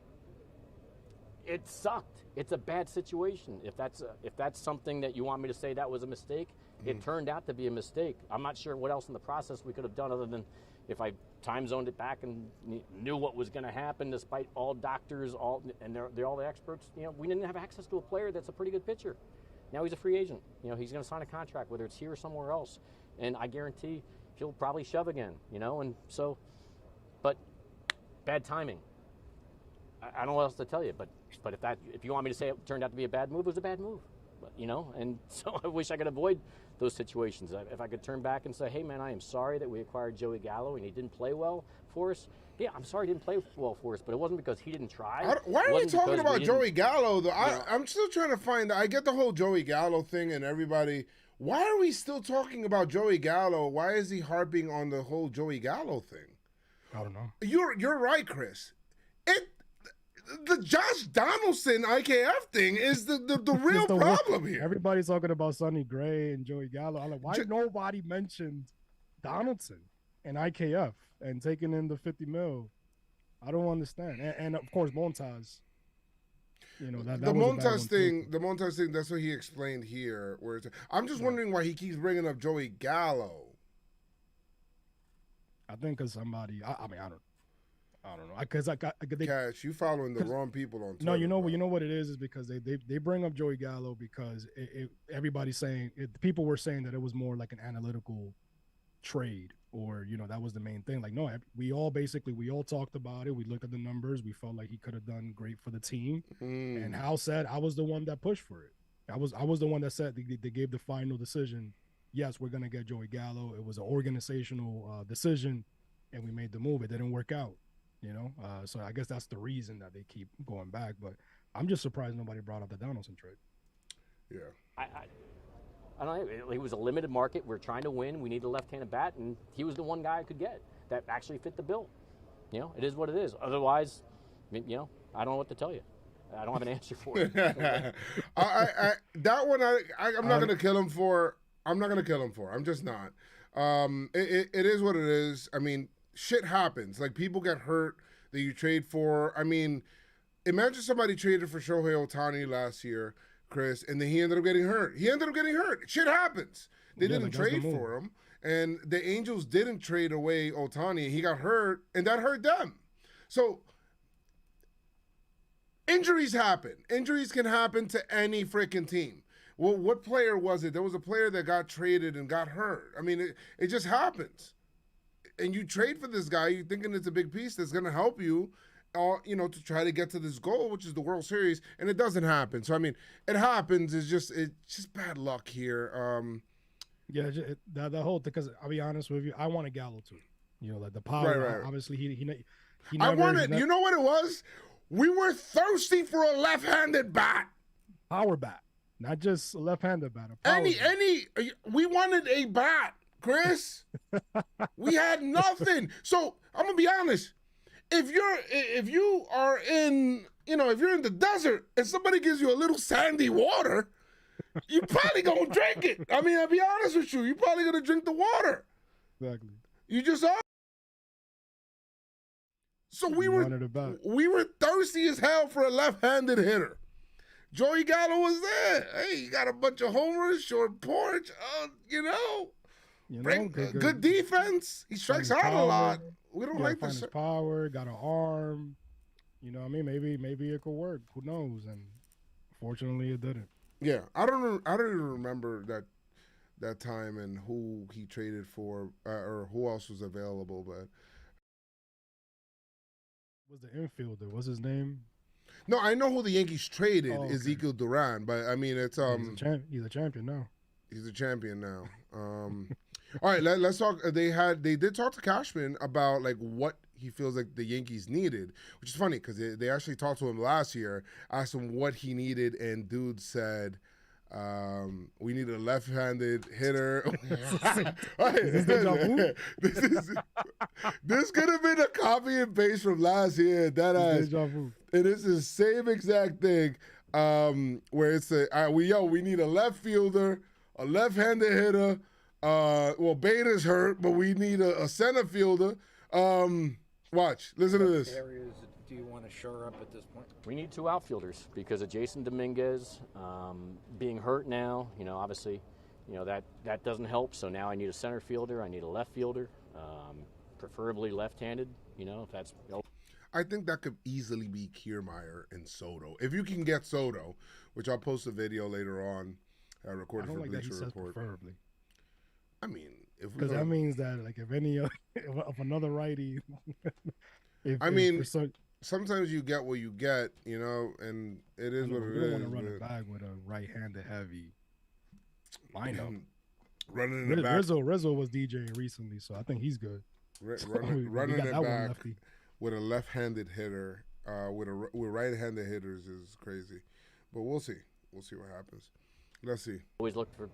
It sucked. It's a bad situation. If that's something that you want me to say that was a mistake, it turned out to be a mistake. I'm not sure what else in the process we could have done other than if I time zoned it back and knew what was going to happen, despite all doctors, they're all the experts. We didn't have access to a player that's a pretty good pitcher. Now he's a free agent. He's going to sign a contract, whether it's here or somewhere else, and I guarantee he'll probably shove again. And so, but bad timing. I don't know what else to tell you, but if you want me to say it turned out to be a bad move, it was a bad move. But, and so I wish I could avoid those situations. If I could turn back and say, hey, man, I am sorry that we acquired Joey Gallo and he didn't play well for us. Yeah, I'm sorry he didn't play well for us, but it wasn't because he didn't try. Why are we talking about Joey Gallo, though? I'm still trying to find, I get the whole Joey Gallo thing and everybody. Why are we still talking about Joey Gallo? Why is he harping on the whole Joey Gallo thing? I don't know. You're right, Chris. The Josh Donaldson IKF thing is the real problem here. Everybody's talking about Sonny Gray and Joey Gallo. I'm like, why nobody mentioned Donaldson and IKF and taking in the $50 million? I don't understand. And of course, Montas. That the Montas thing. That's what he explained here. I'm just wondering why he keeps bringing up Joey Gallo. I think because somebody. I don't know. Because Cash, you following the wrong people on Twitter. No, you know what it is because they bring up Joey Gallo because everybody's saying people were saying that it was more like an analytical trade or that was the main thing. Like no, we all talked about it. We looked at the numbers. We felt like he could have done great for the team. And Hal said I was the one that pushed for it. I was the one that said they gave the final decision. Yes, we're gonna get Joey Gallo. It was an organizational decision, and we made the move. It didn't work out. So I guess that's the reason that they keep going back. But I'm just surprised nobody brought up the Donaldson trade. Yeah. I don't know. It was a limited market. We're trying to win. We need a left-handed bat, and he was the one guy I could get that actually fit the bill. It is what it is. Otherwise, I don't know what to tell you. I don't have an answer for it. That one, I'm not going to kill him for. I'm not going to kill him for. I'm just not. It is what it is. I mean, shit happens. Like, people get hurt that you trade for. I mean, imagine somebody traded for Shohei Ohtani last year, Chris, and then he ended up getting hurt. Shit happens. They didn't trade for him, and the Angels didn't trade away Ohtani. He got hurt, and that hurt them. So injuries happen. Injuries can happen to any freaking team. Well, what player was it? There was a player that got traded and got hurt. I mean, it just happens. And you trade for this guy, you're thinking it's a big piece that's going to help you, to try to get to this goal, which is the World Series, and it doesn't happen. So, I mean, it happens. It's just bad luck here. The whole thing, because I'll be honest with you, I want a Gallo too. Like the power. Right. Obviously, he never, I wanted. You know what it was? We were thirsty for a left-handed bat. Power bat, not just a left-handed bat. We wanted a bat, Chris. We had nothing. So I'm gonna be honest. If you are in, if you're in the desert and somebody gives you a little sandy water, you're probably gonna drink it. I mean, I'll be honest with you. You're probably gonna drink the water. Exactly. You just are. So we were thirsty as hell for a left-handed hitter. Joey Gallo was there. Hey, you got a bunch of homers, short porch. Good defense. He strikes out a lot. We don't like this. Power, got an arm. I mean, maybe it could work. Who knows? And fortunately, it didn't. Yeah, I don't even remember that time and who he traded for or who else was available. But was the infielder? What's his name? No, I know who the Yankees traded, Ezekiel Duran. But I mean, it's he's a champion now. He's a champion now. All right, let's talk. They did talk to Cashman about like what he feels like the Yankees needed, which is funny because they actually talked to him last year, asked him what he needed, and dude said, we need a left-handed hitter. This could have been a copy and paste from last year. That and it's the same exact thing. Where it's we need a left fielder, a left-handed hitter. Well, Beta's hurt, but we need a center fielder. Watch, listen to this. Areas do you want to shore up at this point? We need 2 outfielders because of Jason Dominguez being hurt now. Obviously, that doesn't help. So now I need a center fielder. I need a left fielder, preferably left-handed. If that's. I think that could easily be Kiermaier and Soto. If you can get Soto, which I'll post a video later on, recorded for Bleacher Report. Preferably. I mean, because that means that if any of another righty, sometimes you get what you get, and it is what it is. You don't want to run it back with a right-handed heavy lineup. Running in the back. Rizzo was DJing recently, so I think he's good. Running it back with a left-handed hitter, with right-handed hitters is crazy, but we'll see. We'll see what happens. Let's see. Always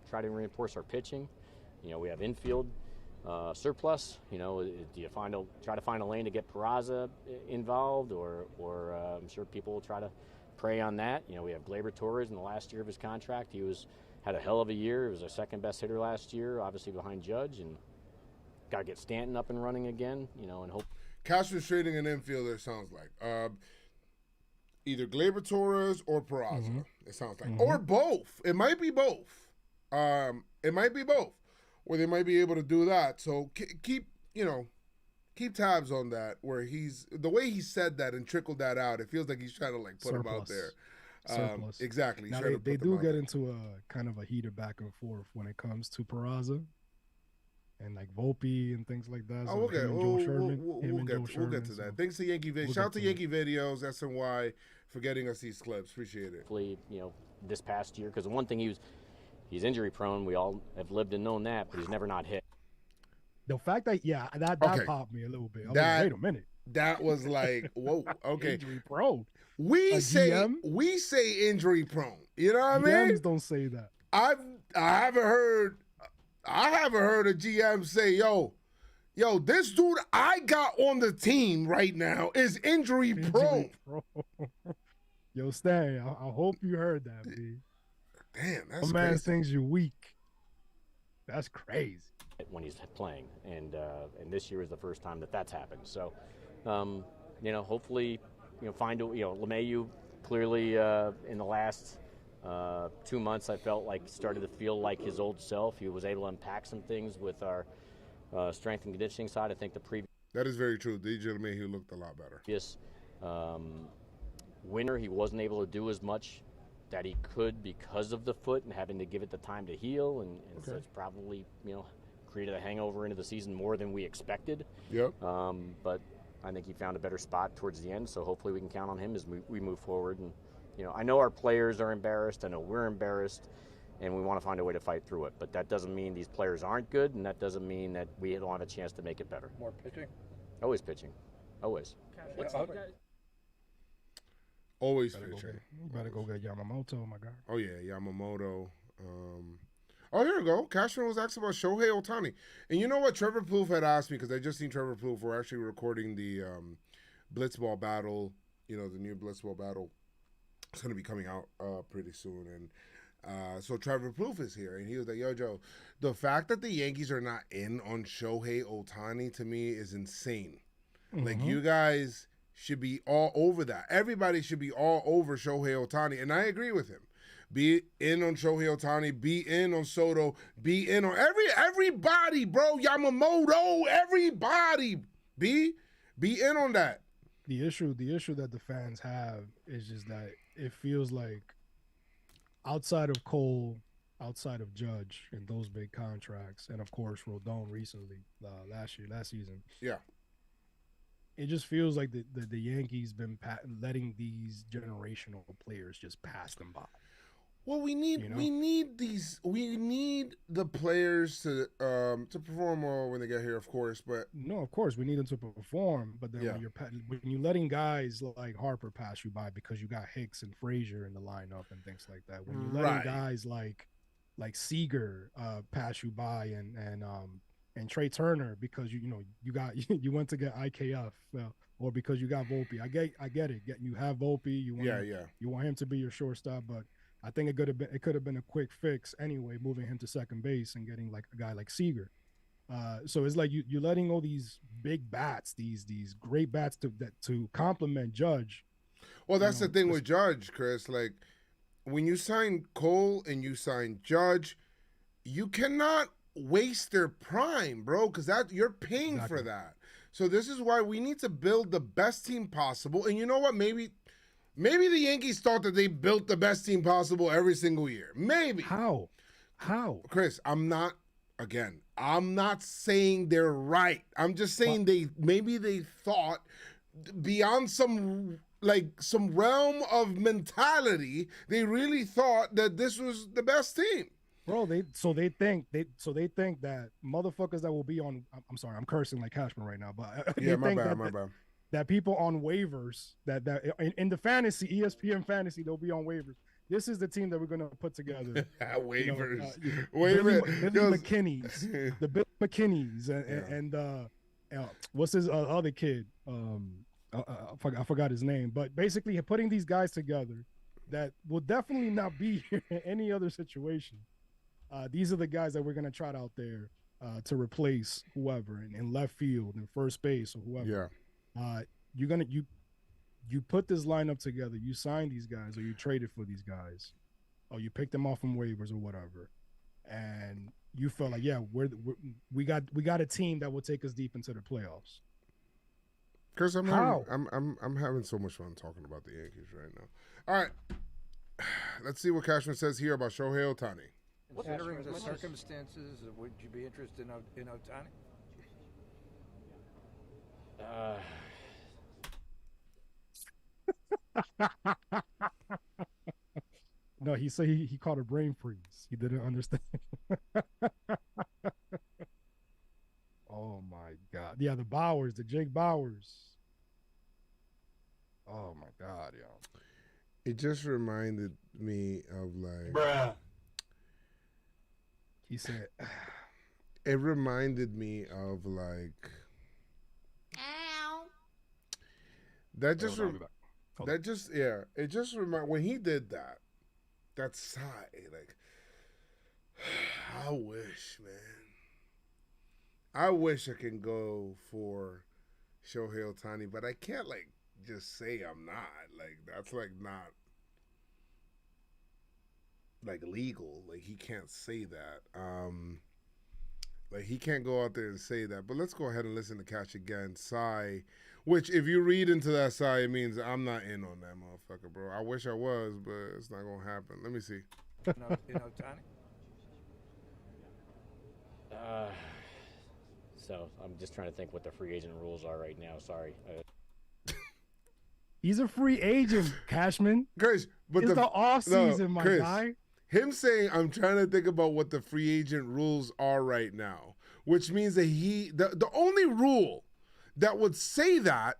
try to reinforce our pitching. We have infield surplus. Do you try to find a lane to get Peraza involved, or I'm sure people will try to prey on that. We have Gleyber Torres in the last year of his contract. He had a hell of a year. He was our second best hitter last year, obviously behind Judge, and got to get Stanton up and running again. And hope. Cashman trading an infielder sounds like either Gleyber Torres or Peraza. It sounds like, or both. It might be both. Where they might be able to do that. So keep tabs on that. Where the way he said that and trickled that out, it feels like he's trying to put him out there. Exactly. Now they do get into a kind of a heated back and forth when it comes to Peraza and Volpe and things like that. So okay, we'll get to that. Thanks to Yankee Videos. Shout out to Yankee Videos, SNY, for getting us these clips. Appreciate it. Hopefully, this past year, because the one thing he's injury prone. We all have lived and known that, but he's never not hit. The fact that popped me a little bit. Wait a minute. That was whoa. Okay. Injury prone. We say injury prone. You know what I mean? GMs don't say that. I haven't heard a GM say, yo, this dude I got on the team right now is injury prone. Yo, Stan, I hope you heard that, B. Damn, that's crazy. Man thinks you're weak. That's crazy. When he's playing, and this year is the first time that's happened. So, hopefully, find LeMahieu clearly in the last 2 months, I felt like started to feel like his old self. He was able to unpack some things with our strength and conditioning side. I think that is very true. DJ LeMahieu looked a lot better. Yes, winter he wasn't able to do as much that he could because of the foot and having to give it the time to heal, and so it's probably created a hangover into the season more than we expected. Yep. But I think he found a better spot towards the end, so hopefully we can count on him as we move forward. And I know our players are embarrassed. I know we're embarrassed, and we want to find a way to fight through it. But that doesn't mean these players aren't good, and that doesn't mean that we don't have a chance to make it better. More pitching? Always pitching. Always. Always pitching. You better go get Yamamoto, my guy. Oh, yeah, Yamamoto. Here we go. Cashman was asked about Shohei Ohtani. And you know what? Trevor Plouffe had asked me, because I just seen Trevor Plouffe. We're actually recording the Blitzball battle, the new Blitzball battle. It's going to be coming out pretty soon. And so Trevor Plouffe is here. And he was like, yo, Joe, the fact that the Yankees are not in on Shohei Ohtani, to me, is insane. Like, you guys should be all over that. Everybody should be all over Shohei Ohtani. And I agree with him. Be in on Shohei Ohtani, be in on Soto, be in on everybody, bro. Yamamoto, everybody. Be in on that. The issue that the fans have is just that it feels like outside of Cole, outside of Judge and those big contracts, and of course Rodon recently, last season. Yeah. It just feels like the Yankees been letting these generational players just pass them by. Well, we need we need the players to perform well when they get here, of course. But no, of course we need them to perform. But then when you're letting guys like Harper pass you by because you got Hicks and Frazier in the lineup and things like that, when you're letting guys like Seager pass you by and Trey Turner because you went to get IKF or because you got Volpe. I get it. You have Volpe. You want him to be your shortstop, but I think it could have been a quick fix anyway, moving him to second base and getting like a guy like Seager. So it's like you're letting all these big bats, these great bats to complement Judge. Well, that's the thing with Judge, Chris. Like when you sign Cole and you sign Judge, you cannot waste their prime, bro, because you're paying for that. So this is why we need to build the best team possible. And you know what? Maybe the Yankees thought that they built the best team possible every single year. Maybe. How? Chris, I'm not saying they're right. I'm just saying maybe they thought beyond some realm of mentality, they really thought that this was the best team. Bro, they think that motherfuckers that will be on. I'm sorry, I'm cursing like Cashman right now, but yeah, my bad. That people on waivers that in the fantasy ESPN fantasy they'll be on waivers. This is the team that we're gonna put together. Waivers, Billy McKinney's, the Billy McKinney's, and what's his other kid? I forgot his name, but basically putting these guys together that will definitely not be here in any other situation. These are the guys that we're going to trot out there to replace whoever in left field and first base or whoever. Yeah. You put this lineup together, you sign these guys or you traded for these guys or you picked them off from waivers or whatever. And you felt like, we got a team that will take us deep into the playoffs. Chris, I'm having so much fun talking about the Yankees right now. All right. Let's see what Cashman says here about Shohei Ohtani. Considering the circumstances, would you be interested in Ohtani? No, he said he caught a brain freeze. He didn't understand. Oh my God. Yeah, the Jake Bowers. Oh my God, yo. It just reminded me of like bruh. He said it reminded me of like that just it just remind when he did that sigh, like I wish I can go for Shohei Ohtani, but I can't like just say I'm not. Like that's like not like legal. Like he can't say that. Like he can't go out there and say that. But let's go ahead and listen to Cash again. Sigh, which if you read into that sigh, it means I'm not in on that motherfucker, bro. I wish I was, but it's not gonna happen. Let me see. In Ohtani? So I'm just trying to think what the free agent rules are right now. Sorry. He's a free agent, Cashman. Chris, but it's the off season, my Chris, guy. Him saying, I'm trying to think about what the free agent rules are right now, which means that the only rule that would say that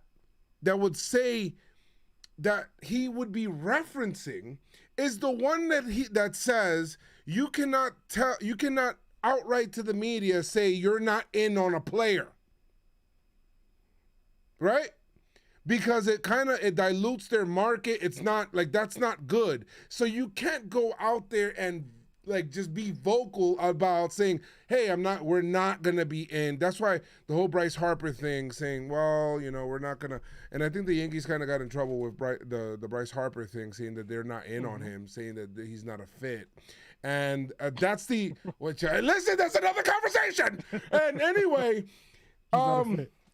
he would be referencing is the one that says you cannot outright to the media say you're not in on a player. Right? Because it dilutes their market. It's not like that's not good. So you can't go out there and like just be vocal about saying, "Hey, we're not gonna be in." That's why the whole Bryce Harper thing, saying, "Well, we're not gonna." And I think the Yankees kind of got in trouble with the Bryce Harper thing, saying that they're not in on him, saying that he's not a fit. And that's listen. That's another conversation. And anyway,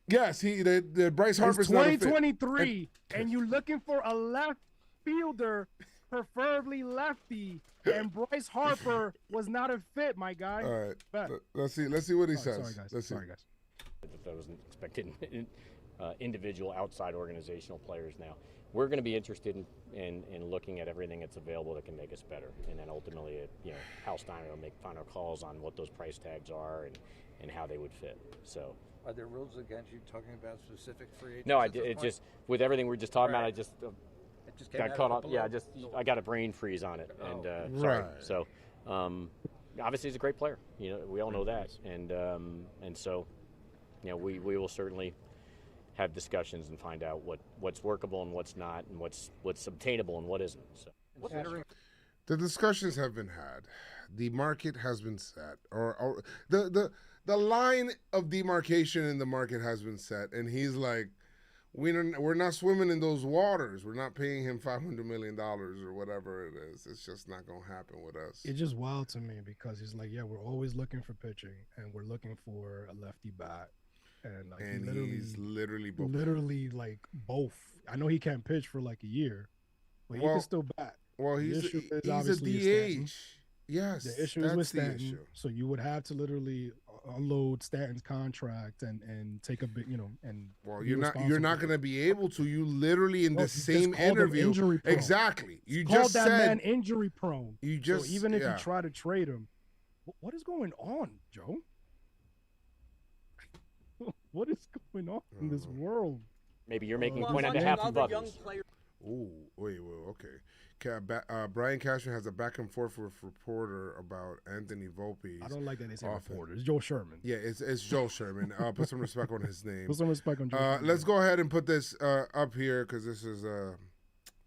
yes, the Bryce Harper's not a fit. 2023, and you looking for a left fielder, preferably lefty, and Bryce Harper was not a fit, my guy. All right, let's see what he says. Sorry, guys. Sorry, guys. I wasn't expecting individual outside organizational players now. we're going to be interested in looking at everything that's available that can make us better, and then ultimately, Hal Steiner will make final calls on what those price tags are and how they would fit. So. Are there rules against you talking about specific free agents? No, it just with everything we're just talking about, I just got caught up. Yeah, I got a brain freeze on it, and sorry. Right. So, obviously he's a great player. We all know that, and so, we will certainly have discussions and find out what's workable and what's not, and what's obtainable and what isn't. So. The discussions have been had. The market has been set, or the line of demarcation in the market has been set, and he's like, we're not swimming in those waters. We're not paying him $500 million or whatever it is. It's just not going to happen with us. It's just wild to me because he's like, yeah, we're always looking for pitching, and we're looking for a lefty bat. And he's literally like both. I know he can't pitch for like a year, but he can still bat. Well, he's a DH. Yes, the issue is with Stanton. So you would have to literally unload Stanton's contract and take a bit, and you're not going to be able to. You literally in the same interview, exactly. You just called that said man injury prone. You just so even if you try to trade him, what is going on, Joe? What is going on in this world? Maybe you're making a point on behalf of others. Ooh, wait, okay. Brian Cashman has a back and forth with reporter about Anthony Volpe. I don't like that they say reporter. It's Joe Sherman. Yeah, it's Joe Sherman. Put some respect on his name. Put some respect on Joe Sherman. Let's go ahead and put this up here because this is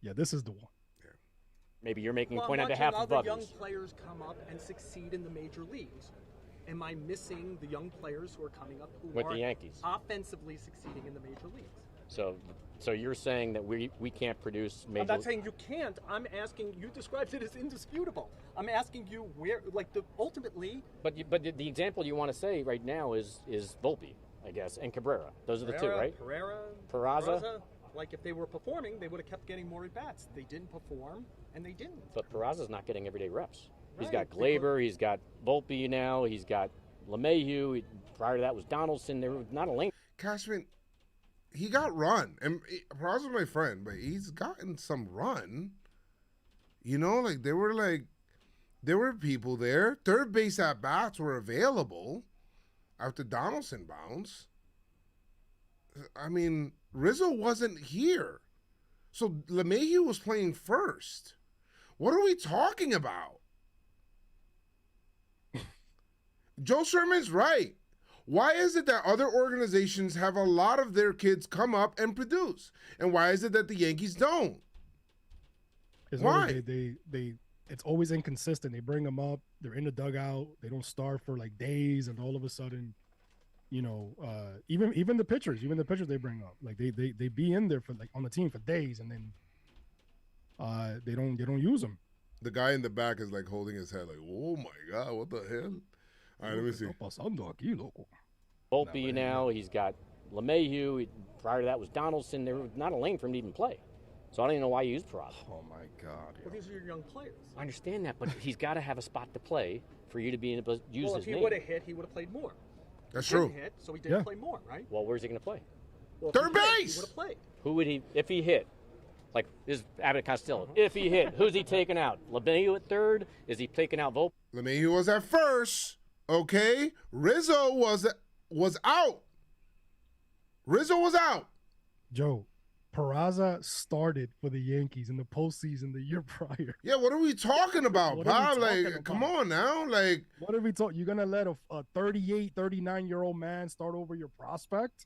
yeah, this is the one. Yeah. Maybe you're making a point on behalf of others. Young players come up and succeed in the major leagues. Am I missing the young players who are coming up who with are the Yankees offensively succeeding in the major leagues? So you're saying that we can't produce major... I'm not saying you can't. I'm asking, you described it as indisputable. I'm asking you where, ultimately... But the example you want to say right now is Volpe, I guess, and Cabrera. Those are the two, right? Peraza. Like, if they were performing, they would have kept getting more at-bats. They didn't perform, and they didn't. But Peraza's not getting everyday reps. Right. He's got Glaber, he's got Volpe now, he's got LeMahieu. Prior to that was Donaldson. There was not a link. Cashman... He got run, and Peraza's my friend, but he's gotten some run. There were people there. Third base at bats were available after Donaldson bounced. I mean, Rizzo wasn't here, so LeMahieu was playing first. What are we talking about? Joe Sherman's right. Why is it that other organizations have a lot of their kids come up and produce? And why is it that the Yankees don't? Why? It's always inconsistent. They bring them up, they're in the dugout, they don't start for like days, and all of a sudden, even the pitchers they bring up, like they be in there for like on the team for days, and then they don't use them. The guy in the back is like holding his head like, oh my God, what the hell? All right, let me see. Volpe now, he's got LeMahieu. Prior to that was Donaldson. There was not a lane for him to even play. So I don't even know why you use Peraza. Oh, my God. Well, these are your young players. I understand that, but he's got to have a spot to play for you to be able to use his name. Well, if he would have hit, he would have played more. That's true. He didn't hit, so he didn't play more, right? Well, where's he going to play? Well, third base! He would have played. Who would he, if he hit? Like, this is Abbott Costello. If he hit, who's he taking out? LeMahieu at third? Is he taking out Volpe? LeMahieu was at first. Okay, Rizzo was out. Rizzo was out. Joe, Peraza started for the Yankees in the postseason the year prior. Yeah, what are we talking about, Bob? Come on now. Like, what are we talking? You're going to let a 38, 39-year-old man start over your prospect?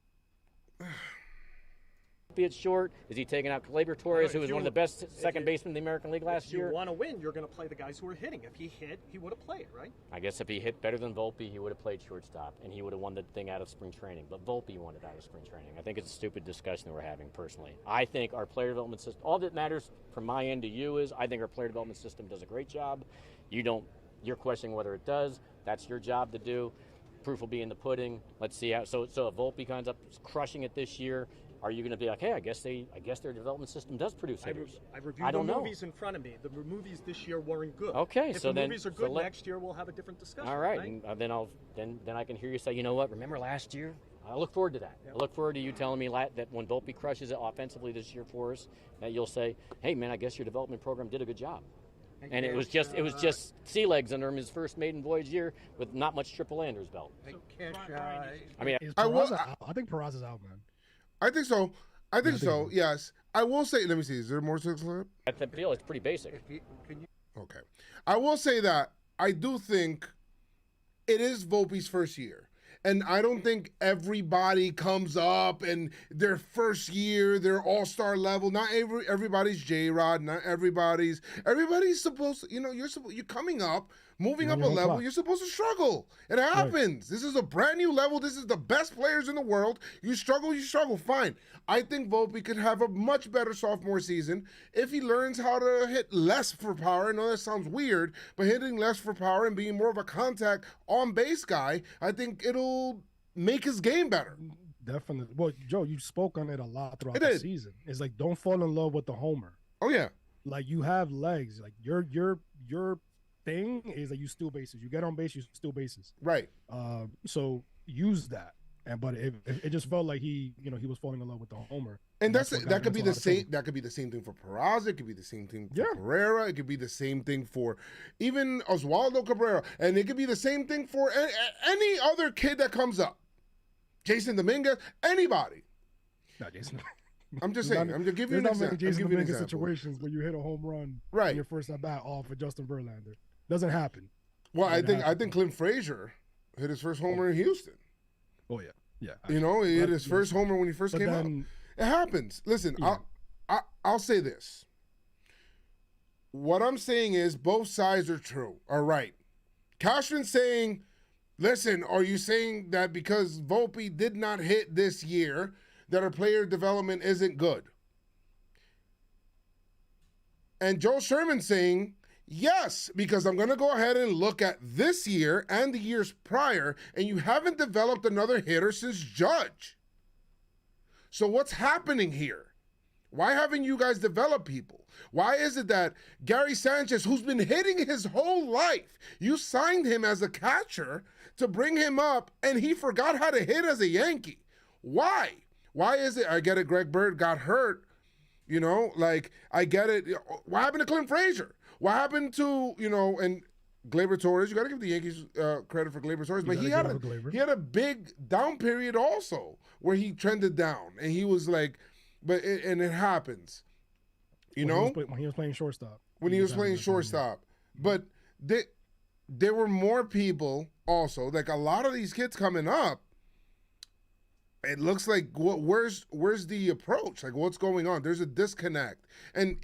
Be it short? Is he taking out Glaber Torres, who was one of the best second basemen in the American League last year? If you want to win, you're going to play the guys who are hitting. If he hit, he would have played, right? I guess if he hit better than Volpe, he would have played shortstop, and he would have won the thing out of spring training. But Volpe won it out of spring training. I think it's a stupid discussion that we're having personally. I think our player development system, all that matters from my end to you is I think our player development system does a great job. You're questioning whether it does. That's your job to do. Proof will be in the pudding. Let's see how. So if Volpe comes up crushing it this year, are you going to be like, hey, I guess their development system does produce hitters? I reviewed the movies in front of me. The movies this year weren't good. Okay, if the movies are good next year, we'll have a different discussion. All right, and then I can hear you say, you know what? Remember last year I look forward to that. I look forward to you telling me that when Volpe crushes it offensively this year for us, that you'll say, "Hey, man, I guess your development program did a good job." And it was just sea legs under him his first maiden voyage year with not much triple A under his belt. Hey, Cash, I mean, I think Peraza's out, man. I think so. I think so. Yes. I will say. Let me see. Is there more to the clip? I feel it's pretty basic. Okay. I will say that I do think it is Volpe's first year. And I don't think everybody comes up and their first year, they're all-star level. Not everybody's J-Rod. Not everybody's supposed to, you're coming up, moving up a level. You're supposed to struggle. It happens. Right. This is a brand new level. This is the best players in the world. You struggle, fine. I think Volpe could have a much better sophomore season if he learns how to hit less for power. I know that sounds weird, but hitting less for power and being more of a contact on-base guy, I think it'll make his game better. Definitely. Well, Joe, you spoke on it a lot throughout the season. It's like, don't fall in love with the homer. Oh, yeah. Like, you have legs. Like, your thing is that you steal bases. You get on base, you steal bases. Right. So use that. But it just felt like he was falling in love with the homer. And that could be the same. That could be the same thing for Peraza. It could be the same thing for Pereira. It could be the same thing for even Oswaldo Cabrera. And it could be the same thing for any other kid that comes up. Jason Dominguez, anybody. Not Jason. I'm just saying. I'm just giving you an example. Jason Dominguez situations where you hit a home run in your first at bat off of Justin Verlander. Doesn't happen. Well, I think Clint Frazier hit his first homer in Houston. Oh yeah. He hit his first homer when he first came up. It happens. Listen, I'll say this. What I'm saying is both sides are right. Cashman saying, listen, are you saying that because Volpe did not hit this year that our player development isn't good? And Joe Sherman saying, yes, because I'm going to go ahead and look at this year and the years prior, and you haven't developed another hitter since Judge. So what's happening here? Why haven't you guys developed people? Why is it that Gary Sanchez, who's been hitting his whole life, you signed him as a catcher to bring him up, and he forgot how to hit as a Yankee? Why? Why is it? I get it, Greg Bird got hurt. I get it. What happened to Clint Frazier? What happened to, and Gleyber Torres? You got to give the Yankees credit for Gleyber Torres, but he had a big down period also where he trended down, and he was like, and it happens, when he was playing shortstop. When he was playing shortstop, but there were more people also, like a lot of these kids coming up. It looks like where's the approach? Like what's going on? There's a disconnect, and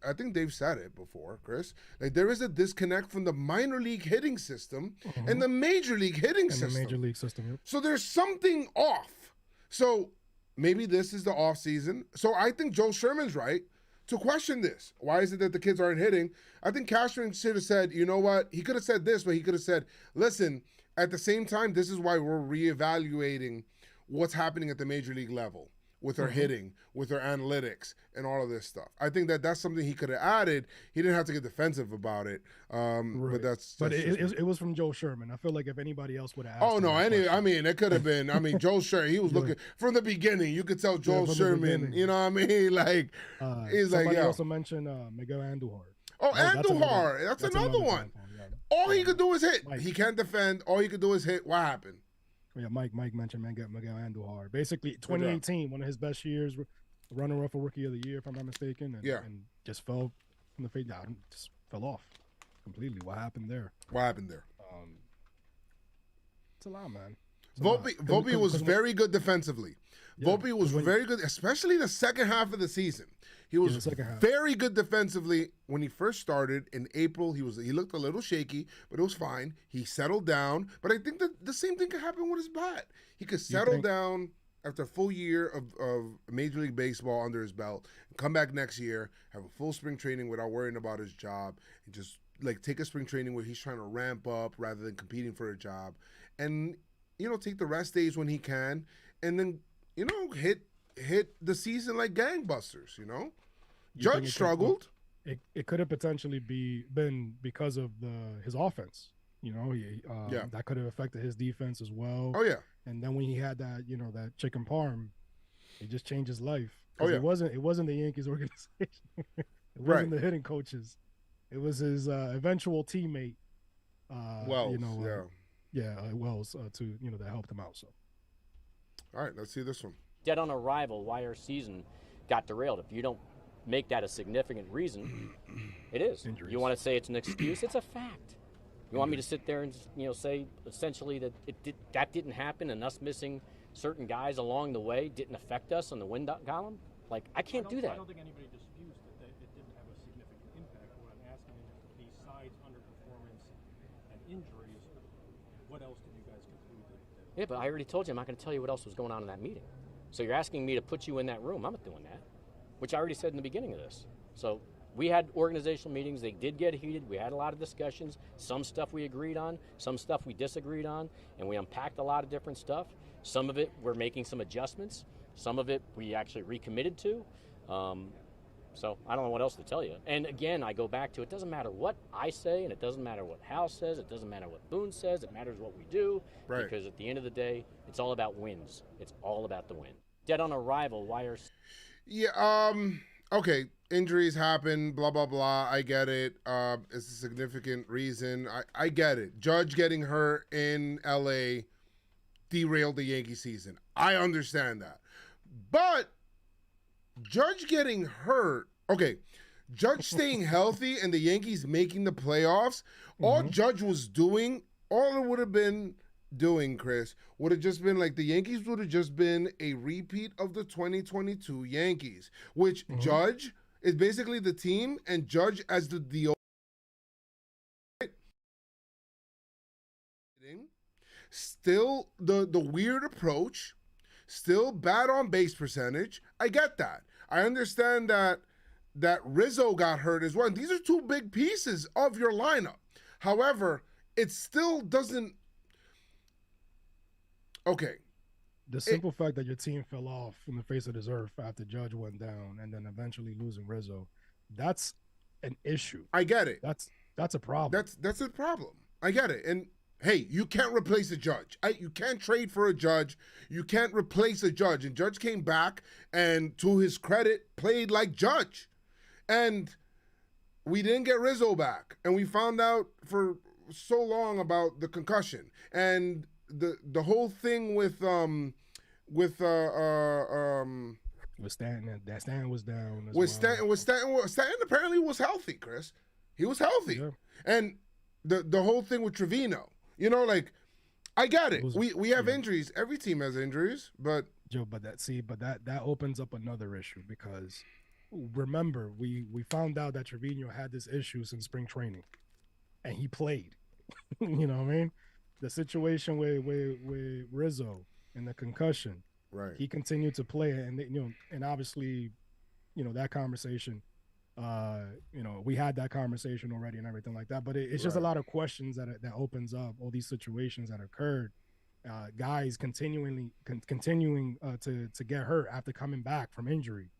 I think Dave said it before, Chris. Like there is a disconnect from the minor league hitting system and the major league hitting system. The major league system. Yep. So there's something off. So maybe this is the off season. So I think Joe Sherman's right to question this. Why is it that the kids aren't hitting? I think Cashman should have said, you know what? He could have said this, but he could have said, listen, at the same time, this is why we're reevaluating what's happening at the major league level with our hitting, with our analytics, and all of this stuff. I think that's something he could have added. He didn't have to get defensive about it. But it was from Joe Sherman. I feel like if anybody else would have asked. Oh no, it could have been. Joe Sherman. He was looking from the beginning. You could tell Joe Sherman. You know what I mean? Like he's like, yeah. Also mentioned Miguel Andujar. Oh, Andujar. That's another one. All he could do is hit. He can't defend. All he could do is hit. What happened? Yeah, Mike mentioned Miguel Andujar. Basically, 2018, one of his best years, runner-up for Rookie of the Year, if I'm not mistaken, and just fell from the fade down, just fell off completely. What happened there? It's a lot, man. Volpe was very good defensively. Volpe was very good, especially the second half of the season. He was very good defensively when he first started in April. He looked a little shaky, but it was fine. He settled down. But I think that the same thing could happen with his bat. He could settle down after a full year of Major League Baseball under his belt, and come back next year, have a full spring training without worrying about his job, and just like take a spring training where he's trying to ramp up rather than competing for a job, and take the rest days when he can, and then hit the season like gangbusters. Judge struggled. It could have potentially been because of his offense. You know, that could have affected his defense as well. Oh yeah. And then when he had that, that chicken parm, it just changed his life. Oh yeah. It wasn't the Yankees organization. It wasn't the hitting coaches. It was his eventual teammate. Wells. Wells that helped him out. So. All right, let's see this one. Dead on arrival, why our season got derailed. If you don't make that a significant reason, it is. Injuries. You want to say it's an excuse? It's a fact. You want me to sit there and say essentially that that didn't happen and us missing certain guys along the way didn't affect us on the win column? Like, I can't do that. I don't think anybody disputes that it didn't have a significant impact. What I'm asking is, besides underperformance and injuries, what else did you guys conclude? Yeah, but I already told you I'm not going to tell you what else was going on in that meeting. So you're asking me to put you in that room. I'm not doing that, which I already said in the beginning of this. So we had organizational meetings. They did get heated. We had a lot of discussions. Some stuff we agreed on, some stuff we disagreed on, and we unpacked a lot of different stuff. Some of it we're making some adjustments. Some of it we actually recommitted to. So I don't know what else to tell you. And again, I go back to it doesn't matter what I say, and it doesn't matter what Hal says. It doesn't matter what Boone says. It matters what we do. Right. Because at the end of the day, it's all about wins. It's all about the win. Dead on arrival, why are... Yeah, okay, injuries happen, blah, blah, blah. I get it. It's a significant reason. I get it. Judge getting hurt in L.A. derailed the Yankee season. I understand that. But Judge getting hurt, okay, Judge staying healthy and the Yankees making the playoffs, all Judge was doing, all it would have been doing, Chris, would have just been like the Yankees would have just been a repeat of the 2022 Yankees, which Judge is basically the team and Judge as the deal. Still the weird approach, still bad on base percentage. I get that. I understand that Rizzo got hurt as well. And these are two big pieces of your lineup. However, it still doesn't. Okay. The simple fact that your team fell off in the face of this earth after Judge went down and then eventually losing Rizzo, that's an issue. I get it. That's a problem. That's a problem. I get it. And hey, you can't replace a Judge. You can't trade for a Judge. You can't replace a Judge. And Judge came back and, to his credit, played like Judge. And we didn't get Rizzo back. And we found out for so long about the concussion. And the whole thing with Stanton, that Stanton was down as well. Stanton apparently was healthy, Chris. He was healthy. Yeah. And the whole thing with Trevino. I get it. We have injuries. Every team has injuries, but Joe, that opens up another issue because remember we found out that Trevino had this issue since spring training, and he played. You know what I mean? The situation with Rizzo and the concussion, right? He continued to play, and and obviously, that conversation. We had that conversation already and everything like that, but it's just a lot of questions that opens up all these situations that occurred. Guys continuing to get hurt after coming back from injury.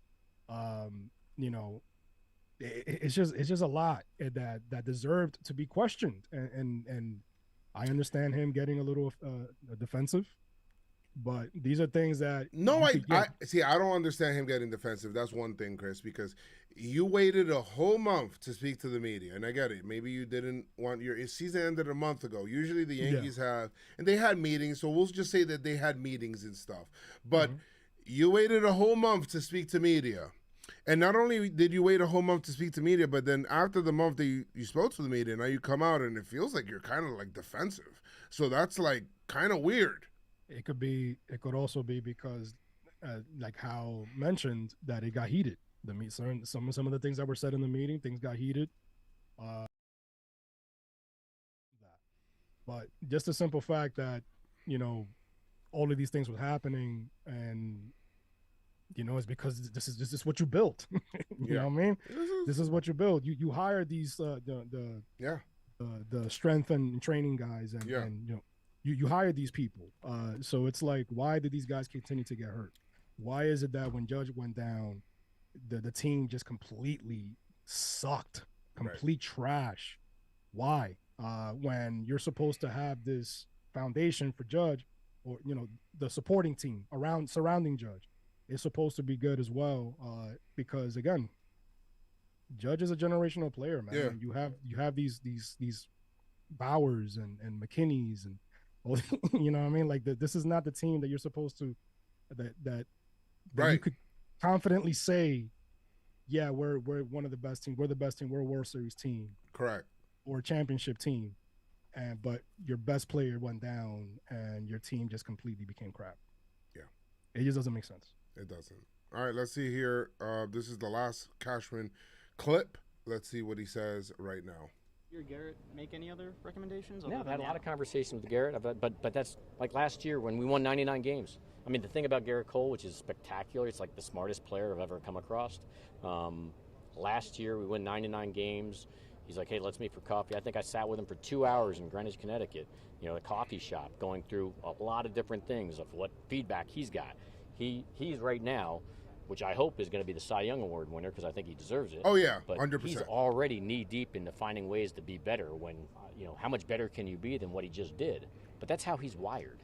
It's just a lot that deserved to be questioned, and I understand him getting a little defensive. But these are things that I see. I don't understand him getting defensive. That's one thing, Chris, because you waited a whole month to speak to the media, and I get it. Maybe you didn't want your season ended a month ago. Usually the Yankees have, and they had meetings, so we'll just say that they had meetings and stuff. But you waited a whole month to speak to media, and not only did you wait a whole month to speak to media, but then after the month that you spoke to the media, now you come out and it feels like you're kind of like defensive. So that's like kind of weird. It could also be because, like Hal mentioned, that it got heated. Some of the things that were said in the meeting, things got heated. But just the simple fact that, all of these things were happening, and it's because this is what you built. You know what I mean? This is what you built. You hire these the strength and training guys, and you hire these people. So it's like, why did these guys continue to get hurt? Why is it that when Judge went down, the team just completely sucked, complete trash? Why? when you're supposed to have this foundation for Judge, or the supporting team surrounding Judge is supposed to be good as well. Because again, Judge is a generational player, man. Yeah. And you have these Bowers and McKinneys and you know what I mean? Like this is not the team that you're supposed to that Right. you could confidently say, yeah, we're one of the best teams. We're the best team. We're a World Series team. Correct. Or a championship team. But your best player went down and your team just completely became crap. Yeah. It just doesn't make sense. It doesn't. All right, let's see here. This is the last Cashman clip. Let's see what he says right now. Your Garrett make any other recommendations? Yeah, I've had a lot of conversations with Garrett, but that's like last year when we won 99 games. I mean, the thing about Garrett Cole, which is spectacular, it's like the smartest player I've ever come across. Last year we won 99 games. He's like, hey, let's meet for coffee. I think I sat with him for 2 hours in Greenwich, Connecticut, a coffee shop, going through a lot of different things of what feedback he's got. He's right now, which I hope is going to be the Cy Young Award winner because I think he deserves it. Oh, yeah, but 100%. He's already knee-deep into finding ways to be better when, how much better can you be than what he just did? But that's how he's wired.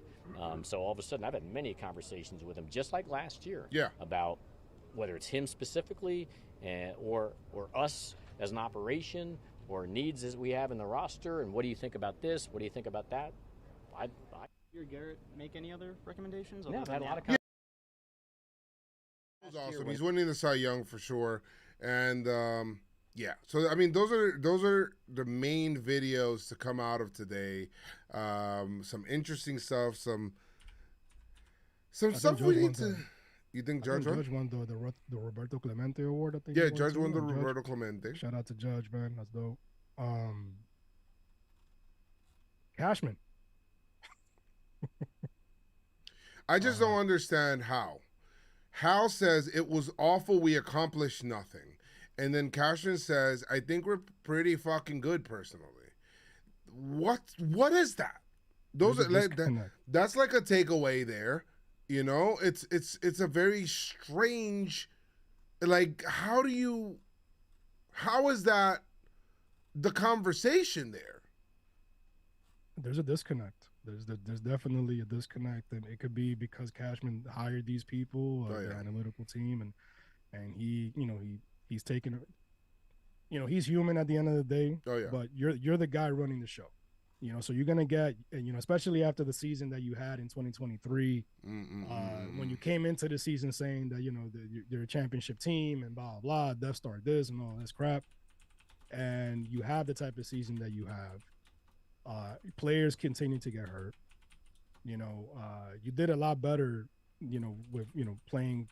So all of a sudden, I've had many conversations with him, just like last year, about whether it's him specifically or us as an operation or needs as we have in the roster, and what do you think about this? What do you think about that? Your Garrett make any other recommendations? Yeah, I've had a lot of Awesome. He's winning the Cy Young for sure, and So I mean, those are the main videos to come out of today. Some interesting stuff. Some stuff we need to. You think Judge won? Judge won the Roberto Clemente Award. I think. Yeah, Judge won the Roberto Clemente. Shout out to Judge, man. That's dope. Cashman. I just don't understand how. Hal says it was awful. We accomplished nothing, and then Cashman says, "I think we're pretty fucking good, personally." What is that? Those are that's like a takeaway there. It's a very strange. Like, how is that the conversation there? There's a disconnect. There's definitely a disconnect, and it could be because Cashman hired these people, the analytical team, and he's taken, he's human at the end of the day. Oh yeah. But you're the guy running the show, so you're gonna get, especially after the season that you had in 2023, when you came into the season saying that you're a championship team and blah blah, Death Star this and all this crap, and you have the type of season that you have. Players continue to get hurt. You did a lot better, with playing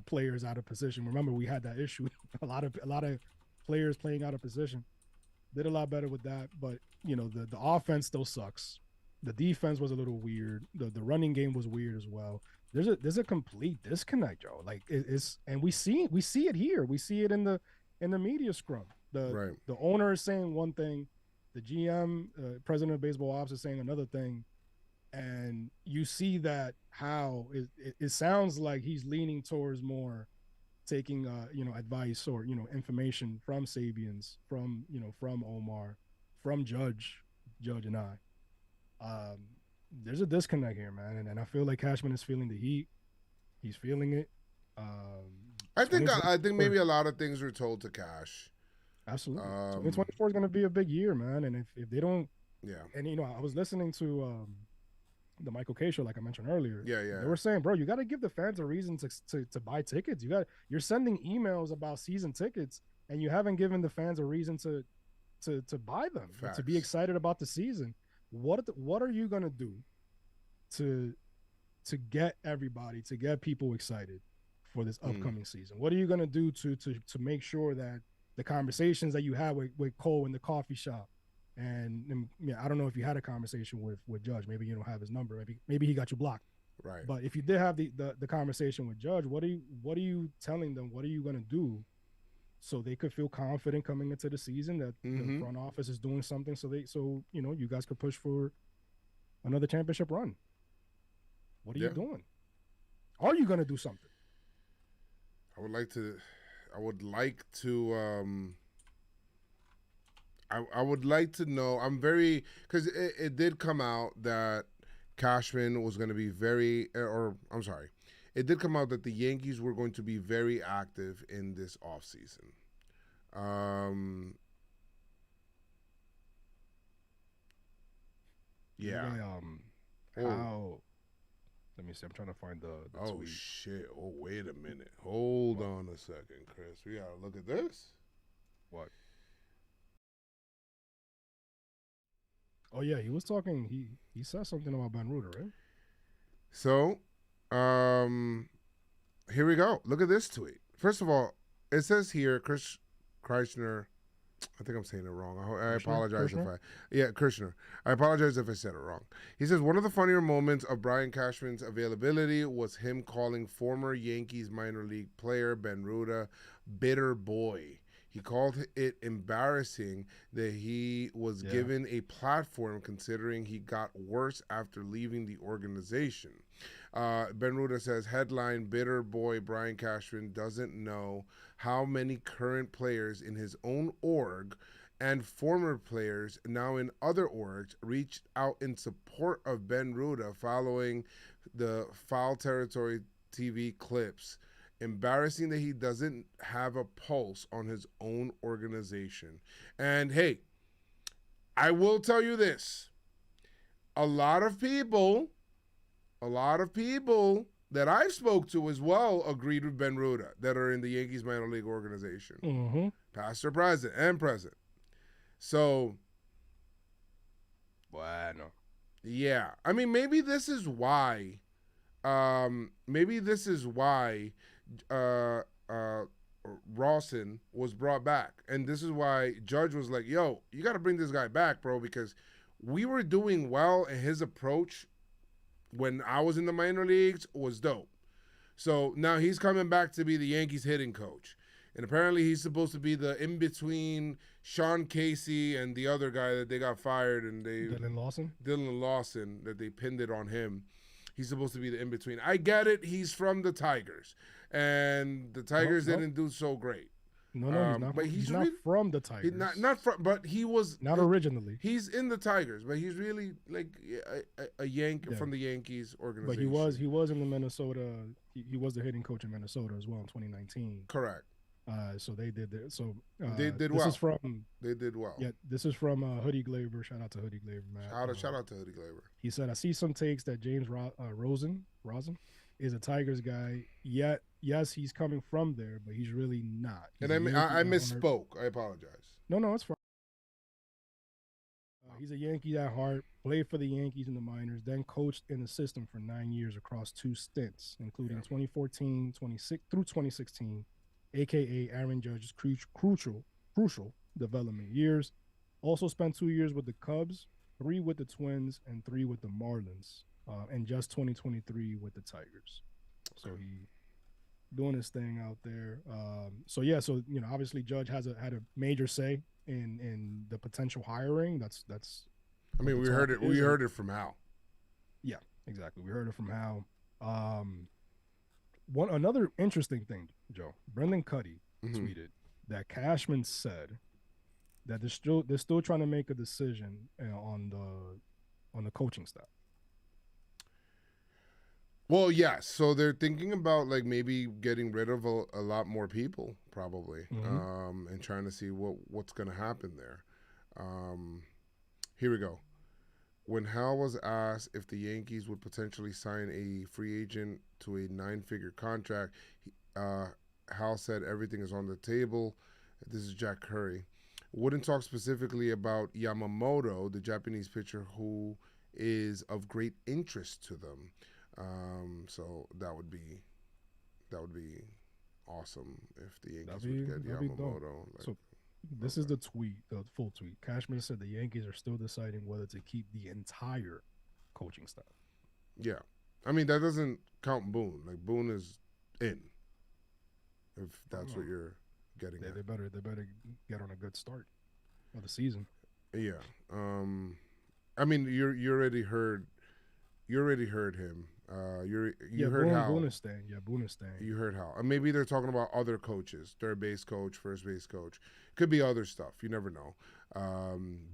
players out of position. Remember, we had that issue. a lot of players playing out of position. Did a lot better with that, but the offense still sucks. The defense was a little weird. The running game was weird as well. There's a complete disconnect, Joe. Like it's, and we see it here. We see it in the media scrum. The owner is saying one thing. The GM, president of baseball ops, is saying another thing, and you see that how it sounds like he's leaning towards more taking advice or information from Sabians, from Omar, from Judge and I. There's a disconnect here, man, and I feel like Cashman is feeling the heat. He's feeling it. I think maybe a lot of things were told to Cash. Absolutely. 2024 is going to be a big year, man. And if they don't, and I was listening to the Michael K show, like I mentioned earlier. Yeah. They were saying, bro, you got to give the fans a reason to buy tickets. You're sending emails about season tickets, and you haven't given the fans a reason to buy them, to be excited about the season. What are you going to do to get everybody, to get people excited for this upcoming season? What are you going to do to make sure that the conversations that you had with Cole in the coffee shop, and I don't know if you had a conversation with Judge. Maybe you don't have his number. Maybe he got you blocked. Right. But if you did have the conversation with Judge, what are you telling them? What are you going to do so they could feel confident coming into the season that the front office is doing something so you guys could push for another championship run? What are you doing? Are you going to do something? I would like to know. I'm very because it did come out that Cashman was going to be it did come out that the Yankees were going to be very active in this offseason. Yeah. How? Let me see. I'm trying to find the tweet. Shit. Oh, wait a minute. Hold on a second, Chris. We gotta look at this. What? Oh yeah, he was talking. He said something about Ben Ruder, right? So, here we go. Look at this tweet. First of all, it says here, Chris Kreisner. I think I'm saying it wrong. I apologize Kirshner. I apologize if I said it wrong. He says, one of the funnier moments of Brian Cashman's availability was him calling former Yankees minor league player Ben Ruda bitter boy. He called it embarrassing that he was given a platform considering he got worse after leaving the organization. Ben Ruda says, headline, bitter boy Brian Cashman doesn't know how many current players in his own org and former players now in other orgs reached out in support of Ben Ruda following the Foul Territory TV clips. Embarrassing that he doesn't have a pulse on his own organization. And hey, I will tell you this. A lot of people that I've spoke to as well agreed with Ben Ruda that are in the Yankees minor league organization. Mm-hmm. Past or present and present. So, bueno. Yeah. I mean, maybe this is why Rawson was brought back. And this is why Judge was like, yo, you got to bring this guy back, bro, because we were doing well and his approach when I was in the minor leagues was dope. So now he's coming back to be the Yankees hitting coach. And apparently he's supposed to be the in-between Sean Casey and the other guy that they got fired. And Dylan Lawson, that they pinned it on him. He's supposed to be the in-between. I get it. He's from the Tigers. And the Tigers didn't do so great. No, he's not. But he's not from the Tigers. But he was not originally. He's in the Tigers, but he's really like a Yankee from the Yankees organization. But he was in the Minnesota. He was the hitting coach in Minnesota as well in 2019. Correct. So they did that. So they did this well. Is from they did well. Yeah, this is from Hoodie Glaber. Shout out to Hoodie Glaber, man. Shout out to Hoodie Glaber. He said, "I see some takes that James Rosen is a Tigers guy. Yet, yes, he's coming from there, but he's really not. He's and I misspoke. I apologize. No, it's fine. He's a Yankee at heart. Played for the Yankees in the minors, then coached in the system for 9 years across 2 stints, including 2014 through 2016, aka Aaron Judge's crucial development years. Also spent 2 years with the Cubs, 3 with the Twins, and 3 with the Marlins, and just 2023 with the Tigers. So he doing his thing out there. So obviously Judge had a major say in the potential hiring. That's. I mean, we heard it. We heard it from Hal. Yeah, exactly. We heard it from Hal. Another interesting thing, Joe. Brendan Cuddy tweeted that Cashman said that they're still trying to make a decision on the coaching staff. Well, yes. So they're thinking about like maybe getting rid of a lot more people, probably, and trying to see what's going to happen there. Here we go. When Hal was asked if the Yankees would potentially sign a free agent to a 9-figure contract, Hal said everything is on the table. This is Jack Curry. Wouldn't talk specifically about Yamamoto, the Japanese pitcher who is of great interest to them. So that would be awesome if the Yankees would get Yamamoto. So this is the tweet, the full tweet. Cashman said the Yankees are still deciding whether to keep the entire coaching staff. Yeah. I mean, that doesn't count Boone. Like, Boone is in, if that's what you're getting at. They better get on a good start of the season. Yeah. I mean, you already heard him. You heard how Boonestein. Yeah, Boonestein. You heard how. And maybe they're talking about other coaches, third base coach, first base coach. Could be other stuff. You never know.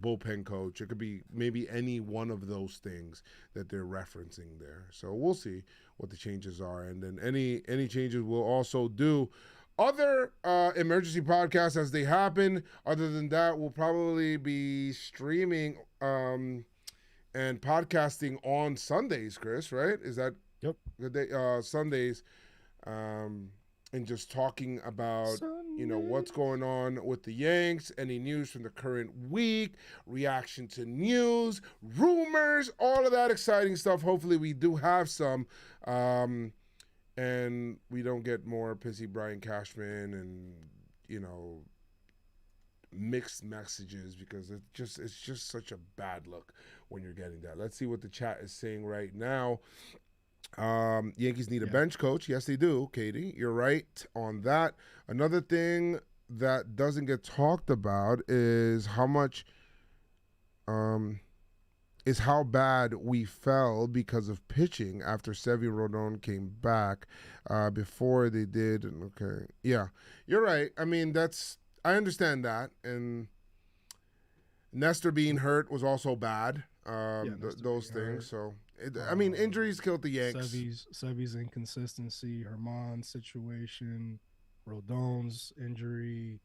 Bullpen coach. It could be maybe any one of those things that they're referencing there. So we'll see what the changes are. And then any changes we'll also do other emergency podcasts as they happen. Other than that, we'll probably be streaming and podcasting on Sundays, Chris, right? Is that the day? Sundays, and just talking about, what's going on with the Yanks, any news from the current week, reaction to news, rumors, all of that exciting stuff. Hopefully we do have some, and we don't get more pissy Brian Cashman and, mixed messages, because it's just such a bad look when you're getting that. Let's see what the chat is saying right now. Yankees need a bench coach. Yes, they do, Katie. You're right on that. Another thing that doesn't get talked about is how bad we fell because of pitching after Sevy Rodon came back before they did. Okay. Yeah, you're right. I mean, I understand that. And Nestor being hurt was also bad. Those things. So, injuries killed the Yanks. Sevy's inconsistency, Herman's situation, Rodon's injury.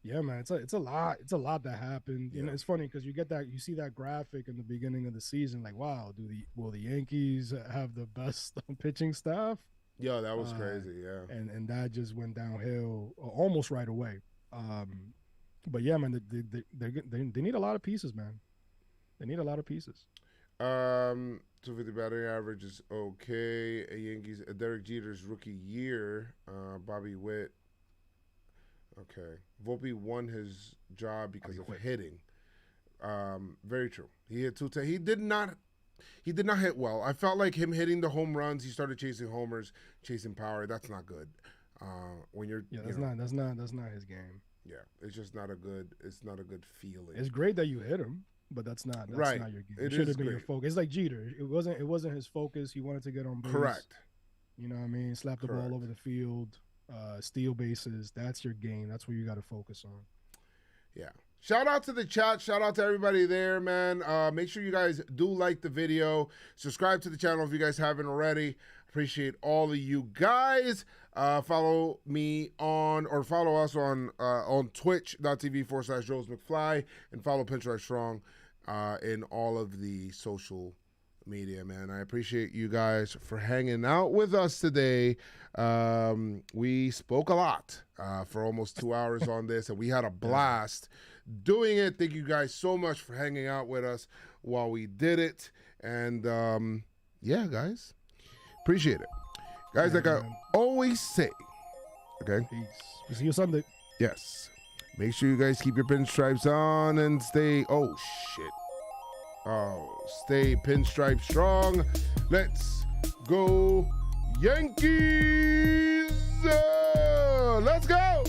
Yeah, man, it's a lot. It's a lot that happened. Yeah. It's funny because you see that graphic in the beginning of the season, like, wow, will the Yankees have the best pitching staff? Yeah, that was crazy. Yeah, and that just went downhill almost right away. But yeah, man, they need a lot of pieces, man. They need a lot of pieces. 250 batting average is okay. Yankees, Derek Jeter's rookie year. Bobby Witt. Okay. Volpe won his job because of hitting. Very true. He hit 210. He did not hit well. I felt like him hitting the home runs. He started chasing homers, chasing power. That's not good. When you're that's not his game. Yeah, it's just not a good. It's not a good feeling. It's great that you hit him, but that's not your game. It should have been your focus. It's like Jeter. It wasn't his focus. He wanted to get on base. Correct. You know what I mean? Slap the ball over the field, steal bases. That's your game. That's what you got to focus on. Yeah. Shout out to the chat. Shout out to everybody there, man. Make sure you guys do like the video. Subscribe to the channel if you guys haven't already. Appreciate all of you guys. Follow us on twitch.tv/JoezMcfly, and follow Pinstripe Strong in all of the social media, man. I appreciate you guys for hanging out with us today. We spoke a lot for almost 2 hours on this, and we had a blast doing it. Thank you guys so much for hanging out with us while we did it. And yeah, guys, appreciate it. Guys, like I always say, okay? Peace. See you Sunday. Yes. Make sure you guys keep your pinstripes on and stay, stay pinstripe strong. Let's go Yankees! Let's go!